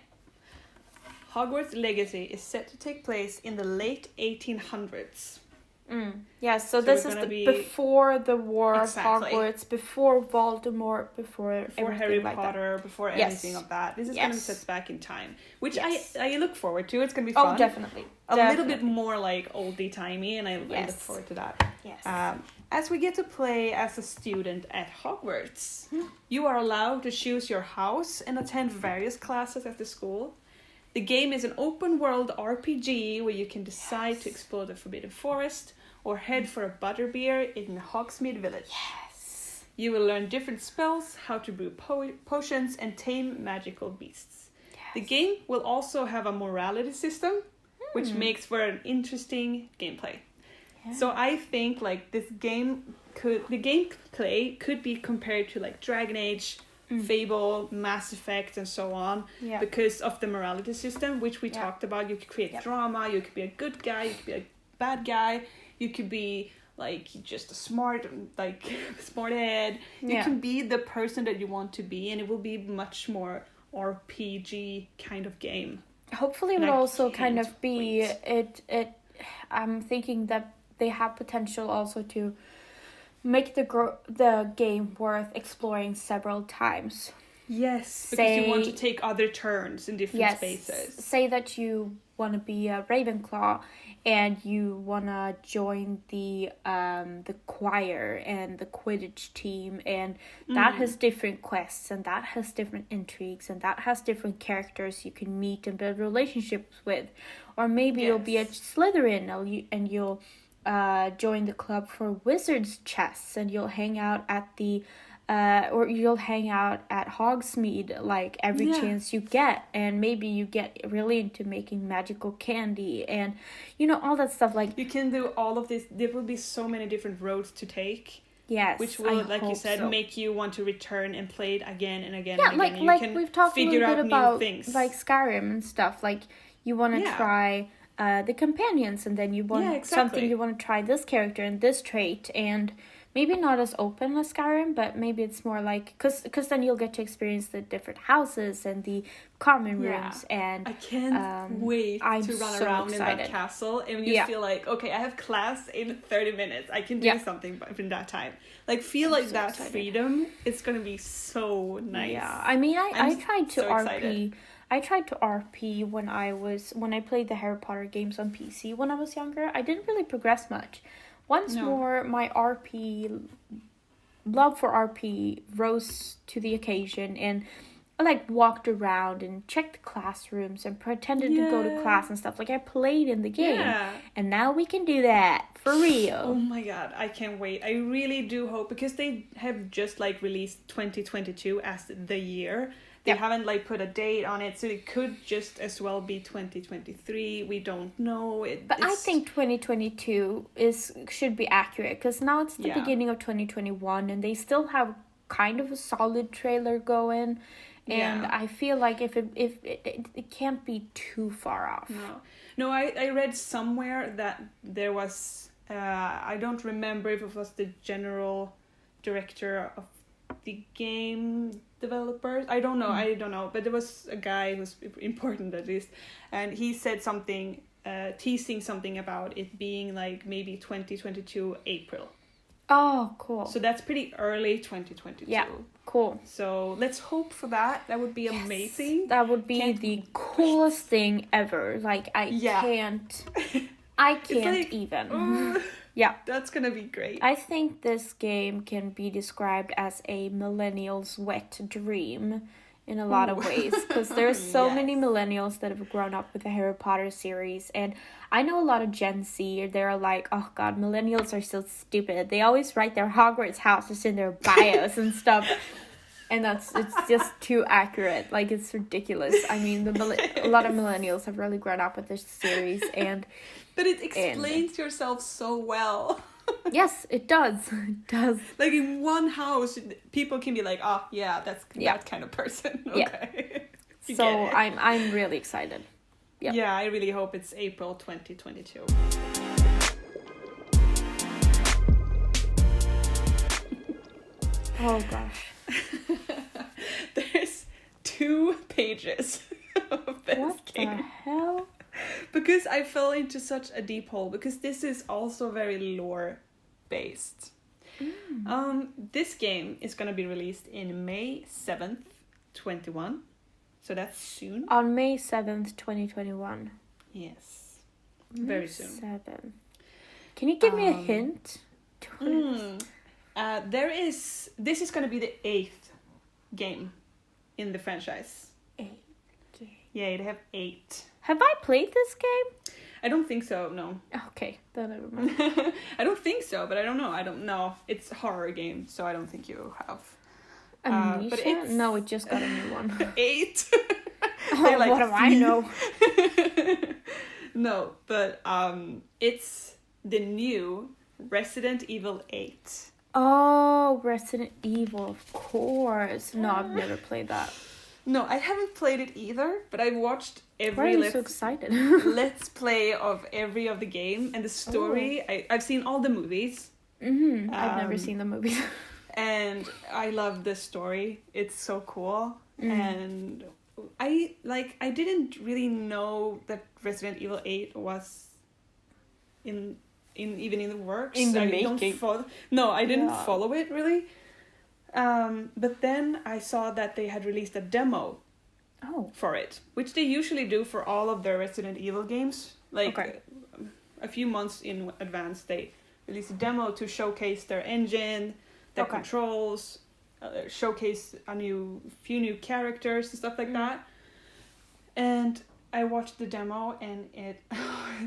Hogwarts Legacy is set to take place in the late 1800s. Yeah, so this is before the War of Hogwarts, before Voldemort, before Harry Potter, before anything of that. This is going to be set back in time, which I look forward to. It's going to be fun. Oh, definitely. A little bit more like oldie-timey, and I look forward to that. Yes. As we get to play as a student at Hogwarts, you are allowed to choose your house and attend various classes at the school. The game is an open-world RPG where you can decide to explore the Forbidden Forest or head for a butterbeer in Hogsmeade Village. Yes. You will learn different spells, how to brew potions, and tame magical beasts. Yes. The game will also have a morality system, which makes for an interesting gameplay. Yeah. So I think like the gameplay could be compared to like Dragon Age, Fable, Mass Effect, and so on, because of the morality system, which we talked about. You could create drama, you could be a good guy, you could be a bad guy, you could be like just a smart head. You can be the person that you want to be, and it will be much more RPG kind of game. Hopefully it will also kind of be it. I'm thinking that they have potential also to make the game worth exploring several times. Yes, because you want to take other turns in different spaces. Say that you want to be a Ravenclaw and you want to join the choir and the Quidditch team, and that has different quests, and that has different intrigues, and that has different characters you can meet and build relationships with. Or maybe you'll be a Slytherin and you'll join the club for wizards chess, and you'll hang out at the or you'll hang out at Hogsmeade like every chance you get, and maybe you get really into making magical candy and all that stuff. Like, you can do all of this. There will be so many different roads to take. Yes, which will, like you said, make you want to return and play it again and again. Yeah, and again. like we've talked a little bit about things. Like Skyrim and stuff. Like, you want to try the companions, and then you want something, you want to try this character and this trait, and maybe not as open as Skyrim, but maybe it's more like, because then you'll get to experience the different houses and the common rooms. And I can't wait to run around in that castle, and you feel like, okay, I have class in 30 minutes, I can do something in that time. Like, feel like that freedom, it's gonna be so nice. Yeah, I mean, I tried to RP. Excited. I tried to RP when I played the Harry Potter games on PC when I was younger. I didn't really progress much. Once more, my love for RP rose to the occasion, and I walked around and checked classrooms and pretended to go to class and stuff. Like, I played in the game, and now we can do that for real. Oh my god, I can't wait. I really do hope, because they have just released 2022 as the year. They haven't put a date on it, so it could just as well be 2023. We don't know. But I think 2022 should be accurate, because now it's the beginning of 2021, and they still have kind of a solid trailer going, and I feel like if it can't be too far off. No, I read somewhere that there was I don't remember if it was the general director of the game developers. I don't know, but there was a guy who's important at least, and he said something, teasing something about it being maybe 2022 April. Oh, cool. So that's pretty early 2022. Yeah, cool. So let's hope for that. That would be amazing. That would be the coolest thing ever. I can't even. Yeah. That's gonna be great. I think this game can be described as a millennial's wet dream in a lot of ways, because there's so many millennials that have grown up with the Harry Potter series, and I know a lot of Gen Z, they're like, oh god, millennials are so stupid. They always write their Hogwarts houses in their bios and stuff. And it's just too accurate. It's ridiculous. I mean, a lot of millennials have really grown up with this series, but it explains yourself so well. Yes, it does. It does. In one house, people can be like, oh yeah, that's that kind of person. Okay. Yeah. So I'm really excited. Yep. Yeah, I really hope it's April 2022. Oh gosh. There's 2 pages of this game. What the hell? Because I fell into such a deep hole, because this is also very lore based. This game is going to be released in May 7th, 2021. So that's soon. On May 7th, 2021. Yes. Very soon. 7. Can you give me a hint? This is going to be the 8th game in the franchise. 8 game. Yeah, they have 8. Have I played this game? I don't think so, no. Okay, then never mind. I don't think so, but I don't know. It's a horror game, so I don't think you have. Amnesia? No, it just got a new one. 8? What do I know? No, but it's the new Resident Evil 8. Oh, Resident Evil, of course. No, I've never played that. No, I haven't played it either, but I've watched every Why are you so excited? let's play of every of the game and the story. I've seen all the movies. I've never seen the movies. And I love this story. It's so cool. And I didn't really know that Resident Evil 8 was even in the works. In the I making. I didn't follow it really. But then I saw that they had released a demo for it, which they usually do for all of their Resident Evil games. A few months in advance, they release a demo to showcase their engine, their controls, showcase few new characters and stuff like that. And I watched the demo and it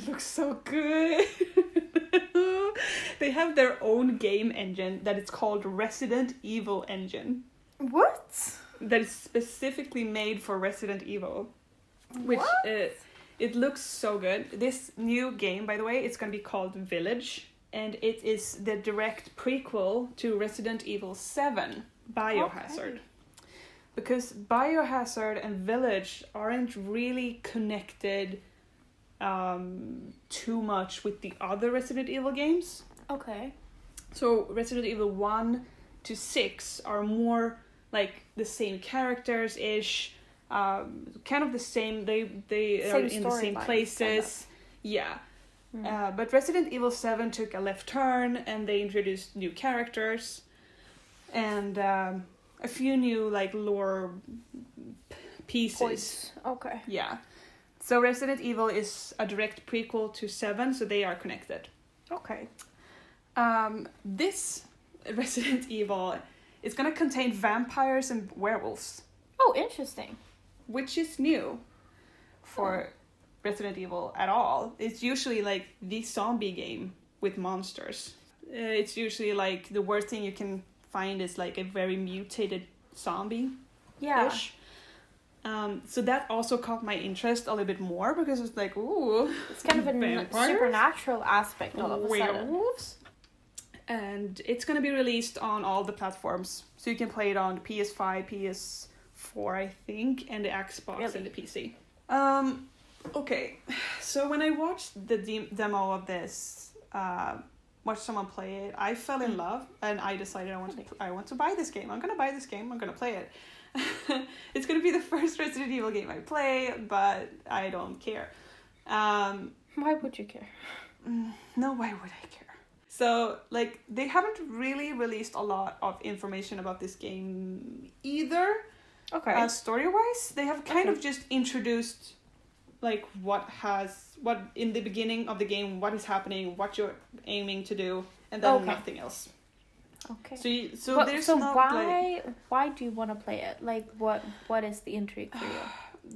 looks so good. They have their own game engine that is called Resident Evil Engine. What? That is specifically made for Resident Evil. Which it looks so good. This new game, by the way, it's going to be called Village. And it is the direct prequel to Resident Evil 7, Biohazard. Okay. Because Biohazard and Village aren't really connected too much with the other Resident Evil games. Okay. So Resident Evil 1 to 6 are more like the same characters-ish, kind of the same, they are in the same places. Kind of. Yeah. But Resident Evil 7 took a left turn and they introduced new characters and a few new like lore pieces. Points. Okay. Yeah. So Resident Evil is a direct prequel to 7, so they are connected. Okay. This Resident Evil is going to contain vampires and werewolves. Oh, interesting. Which is new for Resident Evil at all. It's usually like the zombie game with monsters. It's usually like the worst thing you can find is like a very mutated zombie. Yeah. So that also caught my interest a little bit more because it's like, ooh, it's kind of a supernatural aspect all of a sudden. Werewolves. And it's going to be released on all the platforms. So you can play it on PS5, PS4, I think, and the Xbox and the PC. Okay, so when I watched the demo of this, watched someone play it, I fell in love and I decided I want to buy this game. I'm going to buy this game. I'm going to play it. It's going to be the first Resident Evil game I play, but I don't care. Why would you care? No, why would I care? So, like, they haven't really released a lot of information about this game either. Okay. Story-wise, they have kind of just introduced, like, what in the beginning of the game, what is happening, what you're aiming to do, and then nothing else. Okay. So why do you want to play it? Like, what is the intrigue for you?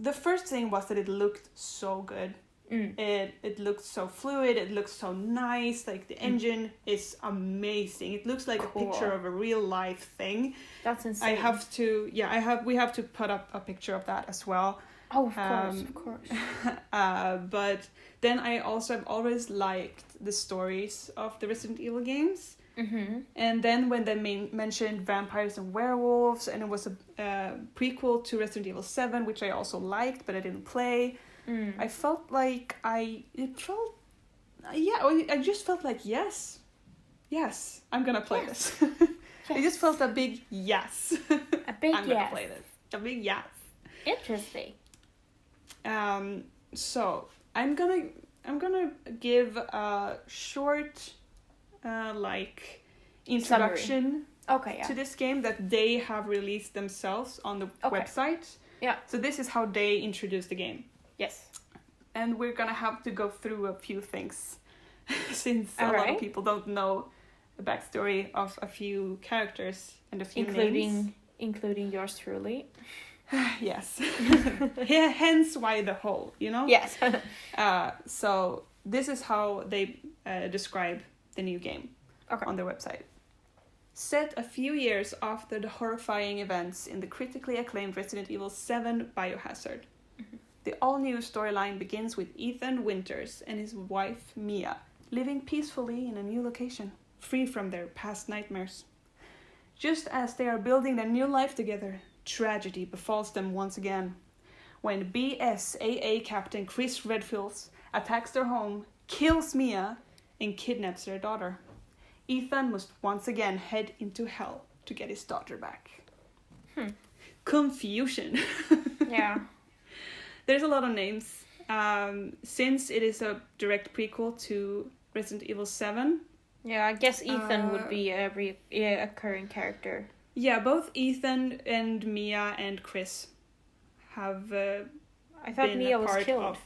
The first thing was that it looked so good. It looked so fluid. It looks so nice. Like the engine is amazing. It looks like a picture of a real life thing. That's insane. We have to put up a picture of that as well. Oh, of course. But then I also have always liked the stories of the Resident Evil games. Mm-hmm. And then when they mentioned vampires and werewolves, and it was a prequel to Resident Evil 7, which I also liked, but I didn't play. I felt like I just felt like yes, I'm gonna play this. I just felt a big yes. A big I'm gonna play this. A big yes. Interesting. So I'm gonna give a short introduction to this game that they have released themselves on the website. Yeah. So this is how they introduced the game. Yes. And we're gonna have to go through a few things since a lot of people don't know the backstory of a few characters and a few names. Including yours truly. Yes. Hence why the whole, you know? Yes. So this is how they describe the new game on their website. Set a few years after the horrifying events in the critically acclaimed Resident Evil 7 Biohazard. Mm-hmm. The all-new storyline begins with Ethan Winters and his wife Mia living peacefully in a new location, free from their past nightmares. Just as they are building their new life together, tragedy befalls them once again when BSAA Captain Chris Redfield attacks their home, kills Mia, and kidnaps their daughter. Ethan must once again head into hell to get his daughter back. Confusion. Yeah. There's a lot of names. Since it is a direct prequel to Resident Evil 7. Yeah, I guess Ethan would be a recurring character. Yeah, both Ethan and Mia and Chris have I thought been Mia a was part killed.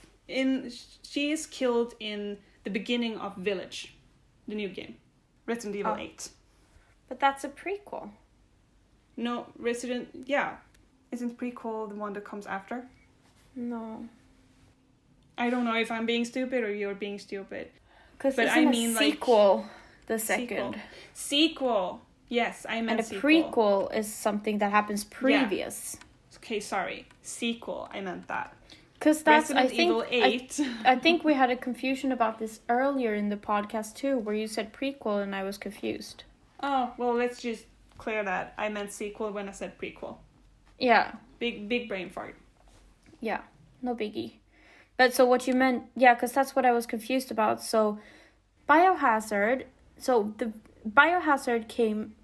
She is killed in the beginning of Village, the new game. Resident Evil 8. But that's a prequel. No, Isn't prequel the one that comes after? No. I don't know if I'm being stupid or you're being stupid. Because a sequel, the second. Sequel. Yes, I meant sequel. And a prequel is something that happens previous. Yeah. Okay, sorry. Sequel, I meant that. Because that's, Evil 8. I think we had a confusion about this earlier in the podcast too, where you said prequel and I was confused. Oh, well, let's just clear that. I meant sequel when I said prequel. Yeah. Big brain fart. Yeah, no biggie. But so what you meant, yeah, because that's what I was confused about. So the Biohazard came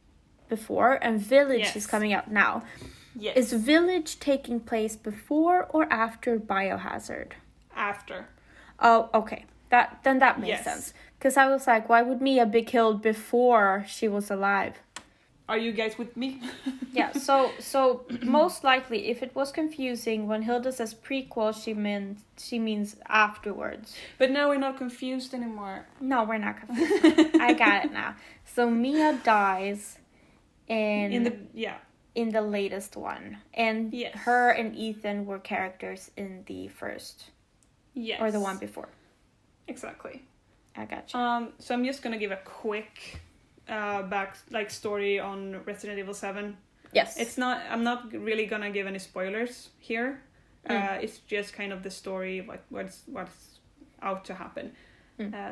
before and Village is coming out now. Yes. Is Village taking place before or after Biohazard? After. Oh, okay. That makes sense. Because I was like, why would Mia be killed before she was alive? Are you guys with me? Yeah, so most likely, if it was confusing, when Hilda says prequel, she means afterwards. But now we're not confused anymore. No, we're not confused. I got it now. So Mia dies in the latest one. And her and Ethan were characters in the first. Yes. Or the one before. Exactly. I gotcha. So I'm just gonna give a quick story on Resident Evil 7. Yes. I'm not really gonna give any spoilers here. It's just kind of the story, what's out to happen.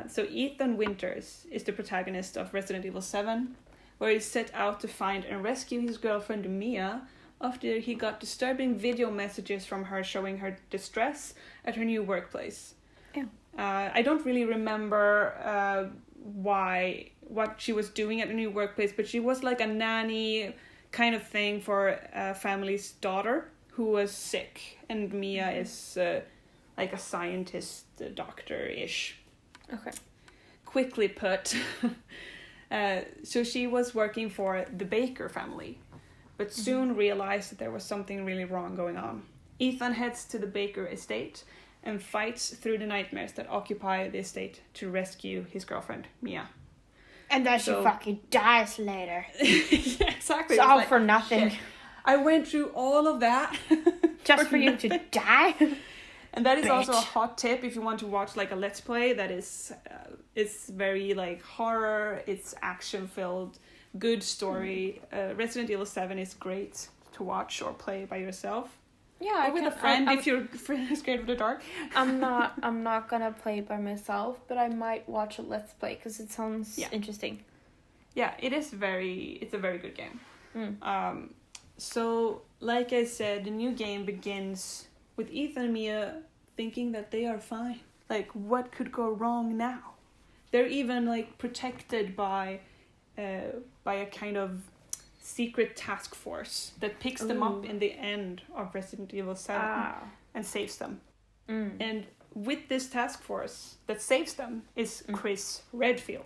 So Ethan Winters is the protagonist of Resident Evil 7, where he set out to find and rescue his girlfriend Mia after he got disturbing video messages from her showing her distress at her new workplace. Yeah. I don't really remember what she was doing at the new workplace, but she was like a nanny kind of thing for a family's daughter who was sick, and Mia is like a scientist, doctor-ish. Okay. Quickly put. So she was working for the Baker family, but soon realized that there was something really wrong going on. Ethan heads to the Baker estate and fights through the nightmares that occupy the estate to rescue his girlfriend, Mia. And then she fucking dies later. Yeah, exactly. It's all for nothing. Shit. I went through all of that. Just for you to die? And that is also a hot tip if you want to watch like a Let's Play that is it's very like horror, it's action-filled, good story. Resident Evil 7 is great to watch or play by yourself. Yeah, or with a friend if you're scared of the dark. I'm not gonna play it by myself, but I might watch a Let's Play because it sounds interesting. Yeah, it's a very good game. So like I said, the new game begins with Ethan and Mia thinking that they are fine. Like, what could go wrong now? They're even like protected by a kind of secret task force that picks them up in the end of Resident Evil 7 and saves them. And with this task force that saves them is Chris Redfield.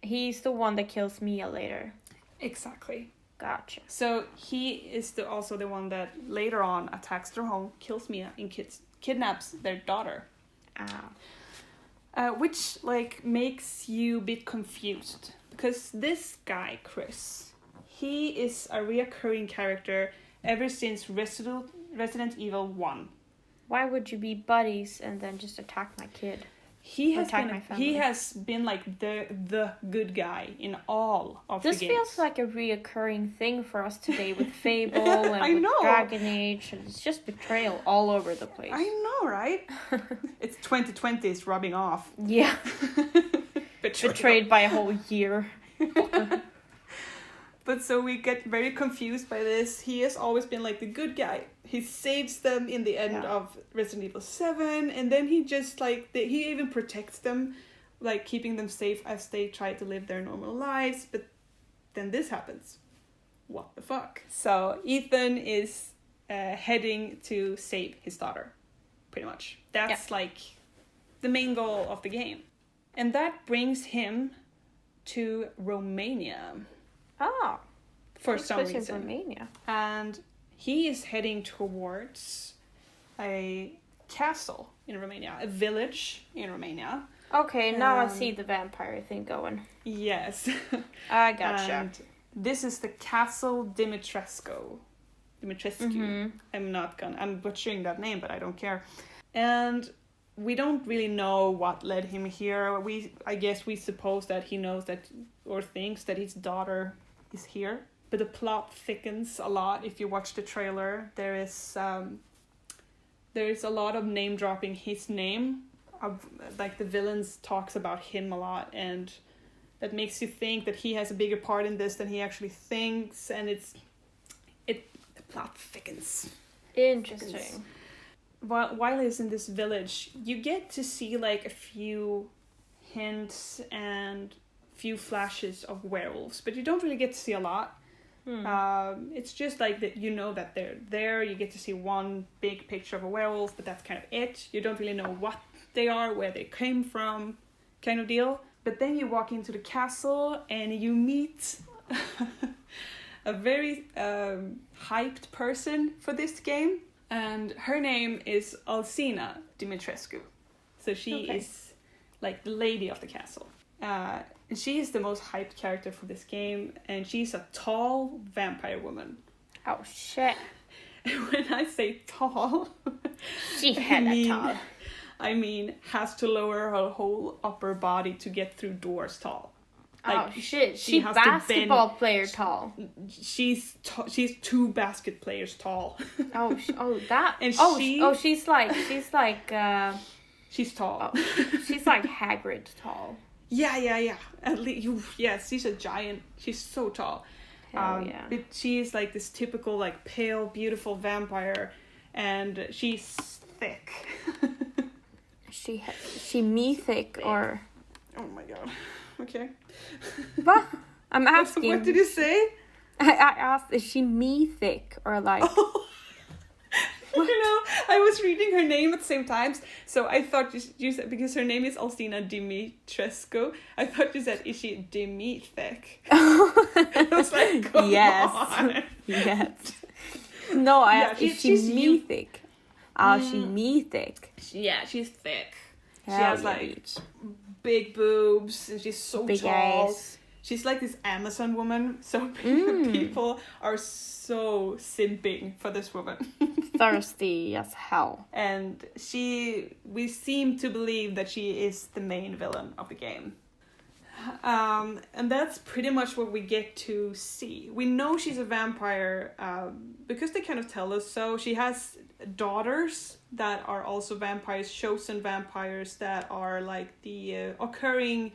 He's the one that kills Mia later. Exactly. Gotcha. So he is also the one that later on attacks their home, kills Mia, and kidnaps their daughter. Which like makes you a bit confused because this guy Chris, he is a reoccurring character ever since Resident Evil 1. Why would you be buddies and then just attack my kid? He has been like the good guy in all of the games. This feels like a reoccurring thing for us today with Fable and with Dragon Age. And it's just betrayal all over the place. I know, right? It's 2020 is rubbing off. Yeah. Betrayed by a whole year. But But so we get very confused by this. He has always been like the good guy. He saves them in the end of Resident Evil 7, and then he just like he even protects them, like keeping them safe as they try to live their normal lives. But then this happens. What the fuck? So Ethan is heading to save his daughter, pretty much. That's like the main goal of the game. And that brings him to Romania. Oh. For some reason. Romania. And he is heading towards a castle in Romania, a village in Romania. Okay, now I see the vampire thing going. Yes. I gotcha. And this is the Castle Dimitrescu. Mm-hmm. I'm butchering that name, but I don't care. And we don't really know what led him here. I guess we suppose that he knows that or thinks that his daughter is here. But the plot thickens a lot if you watch the trailer. There is a lot of name dropping his name. Like the villains talks about him a lot, and that makes you think that he has a bigger part in this than he actually thinks, and the plot thickens. Interesting. While he's in this village, you get to see like a few hints and few flashes of werewolves, but you don't really get to see a lot. It's just like that, you know that they're there. You get to see one big picture of a werewolf, but that's kind of it. You don't really know what they are, where they came from, kind of deal. But then you walk into the castle and you meet a very hyped person for this game, and her name is Alcina Dimitrescu. So she is like the lady of the castle. And she is the most hyped character for this game, and she's a tall vampire woman. Oh shit. And when I say tall, she hella tall. I mean, has to lower her whole upper body to get through doors tall. Like, oh shit, she's basketball player tall. She's 2 basket players tall. And she's like she's tall. Oh, she's like Hagrid tall. Yeah. At least, yes, she's a giant. She's so tall. Yeah. But she's like this typical like pale, beautiful vampire, and she's thick. She me thick or? Oh my god. Okay. What? I'm asking. What did you say? I asked, is she me thick or like? Oh. You know, I was reading her name at the same time, so I thought you said, because her name is Alcina Dimitrescu, I thought you said, is she thick? I was like, come on. Yes. No, I asked, is she me thick? Oh, she me thick. Yeah, she's thick. Hell she has like big boobs, and she's so big tall. Ass. She's like this Amazon woman, so people are so simping for this woman. Thirsty as hell. And we seem to believe that she is the main villain of the game. And that's pretty much what we get to see. We know she's a vampire because they kind of tell us so. She has daughters that are also vampires, chosen vampires that are like the occurring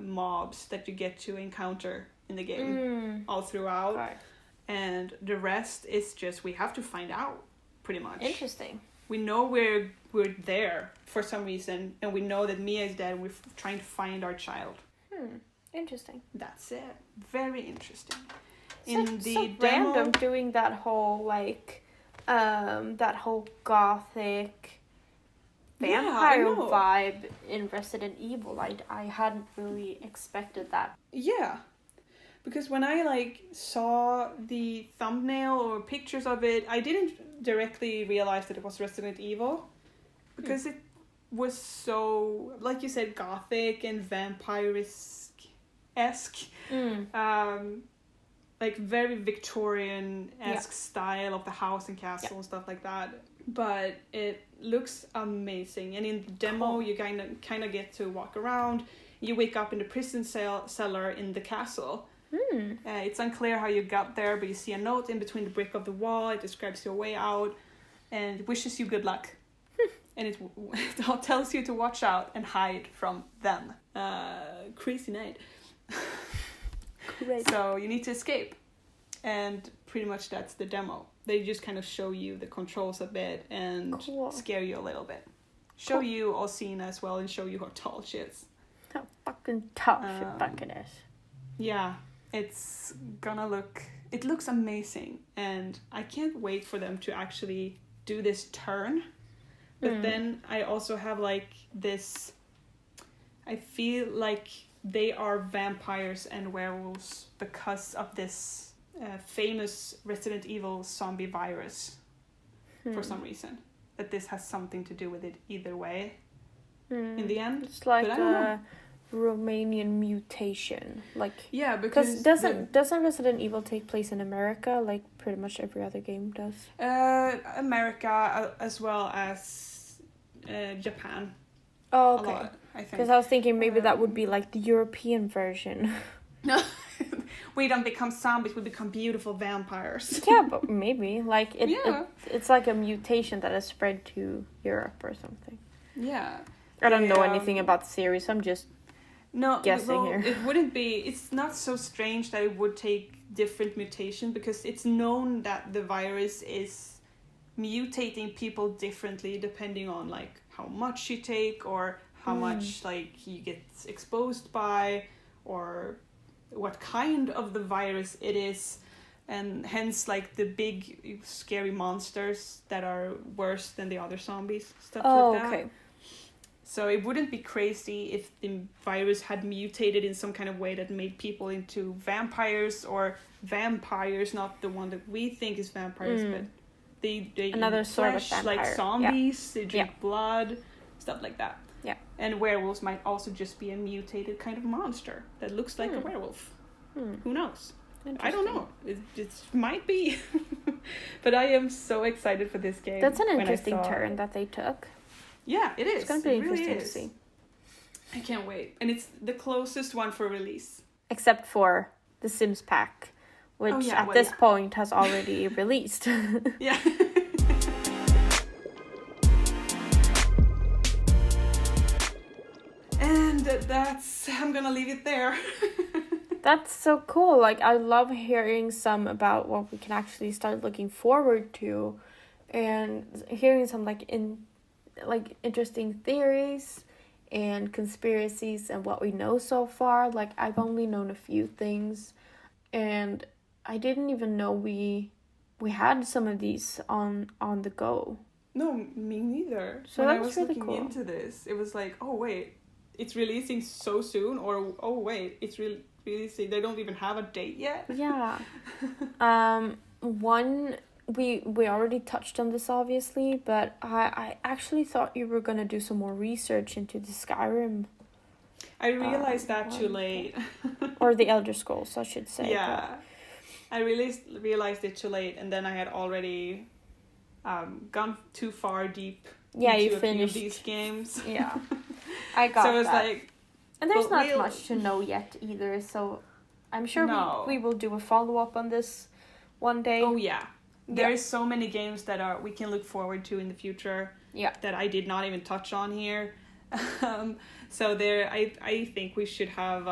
mobs that you get to encounter in the game all throughout. Right. And the rest is just, we have to find out, pretty much. Interesting. We know we're there for some reason, and we know that Mia is dead, and we're trying to find our child. Interesting. That's it. Very interesting. So random doing that whole like that whole gothic vampire vibe in Resident Evil. I hadn't really expected that. Yeah. Because when I like saw the thumbnail or pictures of it, I didn't directly realize that it was Resident Evil. Because it was so, like you said, gothic and vampire-esque. Like very Victorian-esque style of the house and castle and stuff like that. But it looks amazing. And in the demo, you kind of get to walk around. You wake up in the prison cellar in the castle. It's unclear how you got there, but you see a note in between the brick of the wall. It describes your way out and wishes you good luck. And it tells you to watch out and hide from them. Crazy night. Great. So you need to escape. And pretty much that's the demo. They just kind of show you the controls a bit and scare you a little bit. Show you Alcina as well and show you how tall she is. How fucking tall she fucking is. Yeah, it's gonna it looks amazing. And I can't wait for them to actually do this turn. But then I also have like this, I feel like they are vampires and werewolves because of this famous Resident Evil zombie virus for some reason. That this has something to do with it either way in the end. It's like a Romanian mutation. Like, yeah, because doesn't Resident Evil take place in America like pretty much every other game does? America as well as Japan. Oh, okay. A lot, I think. Because I was thinking maybe that would be like the European version. No. We don't become zombies, we become beautiful vampires. Yeah, but maybe. Like, it's like a mutation that has spread to Europe or something. Yeah. I don't know anything about the series, I'm just guessing here. It wouldn't be, it's not so strange that it would take different mutations because it's known that the virus is mutating people differently depending on, like, how much you take or how much, like, you get exposed by or what kind of the virus it is, and hence like the big scary monsters that are worse than the other zombies, stuff like that. Okay. So it wouldn't be crazy if the virus had mutated in some kind of way that made people into vampires, or vampires, not the one that we think is vampires, but they another eat sort flesh, of vampire. like zombies, they drink blood, stuff like that. Yeah. And werewolves might also just be a mutated kind of monster that looks like a werewolf. Who knows? I don't know. It might be. But I am so excited for this game. That's an interesting turn that they took. Yeah, it is. It's going to be interesting to see. I can't wait. And it's the closest one for release. Except for the Sims pack, which at this point has already released. Yeah. And I'm gonna leave it there. That's so cool. Like, I love hearing some about what we can actually start looking forward to, and hearing some interesting theories and conspiracies and what we know so far. Like, I've only known a few things, and I didn't even know we had some of these on the go. No, me neither. So when that's I was really looking cool. into this, it was like, oh wait, it's releasing so soon, or oh wait, it's releasing. They don't even have a date yet. Yeah. We already touched on this obviously, but I actually thought you were gonna do some more research into the Skyrim. I realized that too late. Or the Elder Scrolls, I should say. Yeah. I realized it too late, and then I had already gone too far deep into a few of these games. Yeah. I got so it was that. like, and there's not much to know yet either, so I'm sure we will do a follow-up on this one day. Oh yeah. There is so many games that we can look forward to in the future that I did not even touch on here. So I think we should have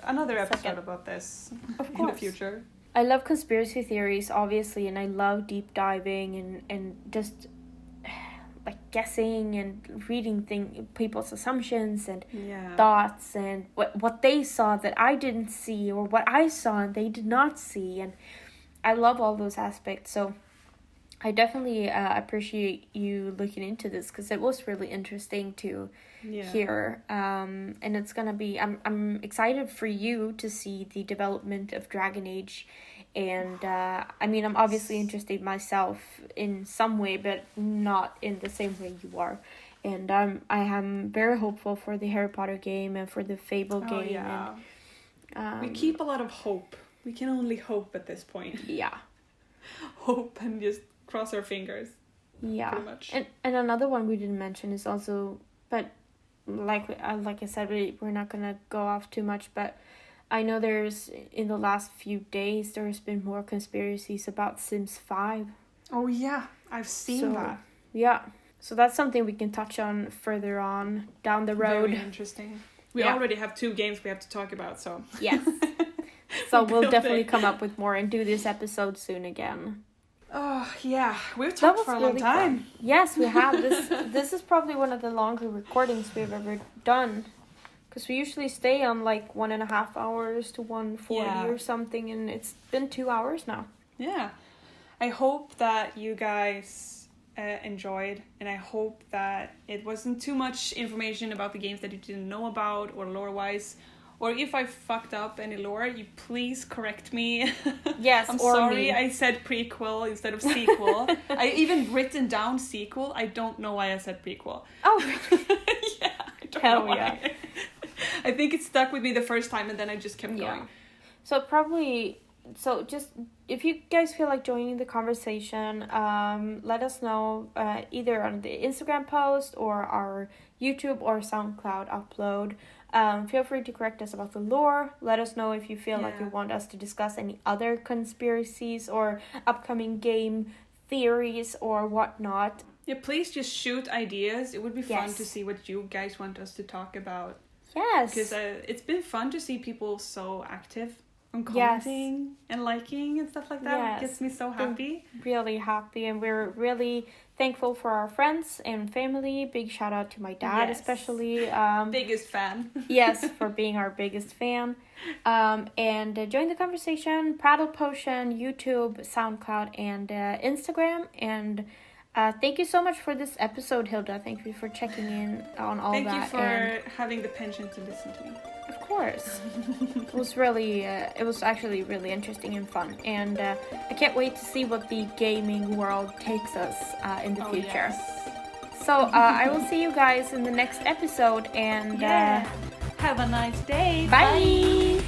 another episode about this in the future. I love conspiracy theories, obviously, and I love deep diving and just like guessing and reading people's assumptions and thoughts and what they saw that I didn't see, or what I saw and they did not see, and I love all those aspects. So I definitely appreciate you looking into this, because it was really interesting to hear. And it's gonna be, I'm excited for you to see the development of Dragon Age. And I mean, I'm obviously interested myself in some way, but not in the same way you are. And I am very hopeful for the Harry Potter game and for the Fable game. Yeah. And, we keep a lot of hope. We can only hope at this point. Yeah. Hope and just cross our fingers. Yeah. Pretty much. And another one we didn't mention is also, but like I said, we're not gonna go off too much, but I know in the last few days there's been more conspiracies about Sims 5. Oh yeah, I've seen that. Yeah. So that's something we can touch on further on down the road. Very interesting. We already have 2 games we have to talk about, so. Yes. So we'll definitely come up with more and do this episode soon again. Oh, yeah. We've talked for a long time. Fun. Yes, we have. This is probably one of the longer recordings we've ever done. Because we usually stay on like 1.5 hours to 1:40 or something. And it's been 2 hours now. Yeah. I hope that you guys enjoyed. And I hope that it wasn't too much information about the games that you didn't know about or lore-wise. Or if I fucked up any lore, you please correct me. Yes, I'm or sorry me. I said prequel instead of sequel. I even written down sequel. I don't know why I said prequel. Oh, yeah, I don't hell know why. yeah. I think it stuck with me the first time and then I just kept going. So just, if you guys feel like joining the conversation, let us know either on the Instagram post or our YouTube or SoundCloud upload. Feel free to correct us about the lore. Let us know if you feel like you want us to discuss any other conspiracies or upcoming game theories or whatnot. Yeah, please just shoot ideas. It would be fun to see what you guys want us to talk about. Yes. Because it's been fun to see people so active on commenting and liking and stuff like that. Yes. It gets me so happy. Really happy, and we're really thankful for our friends and family. Big shout out to my dad, especially. Biggest fan. Yes, for being our biggest fan. And join the conversation. Prattle Potion, YouTube, SoundCloud, and Instagram. And thank you so much for this episode, Hilda. Thank you for checking in on all that. Thank you for having the penchant to listen to me. Of course. It was really, it was actually really interesting and fun. And I can't wait to see what the gaming world takes us in the future. Yes. So I will see you guys in the next episode. And have a nice day. Bye.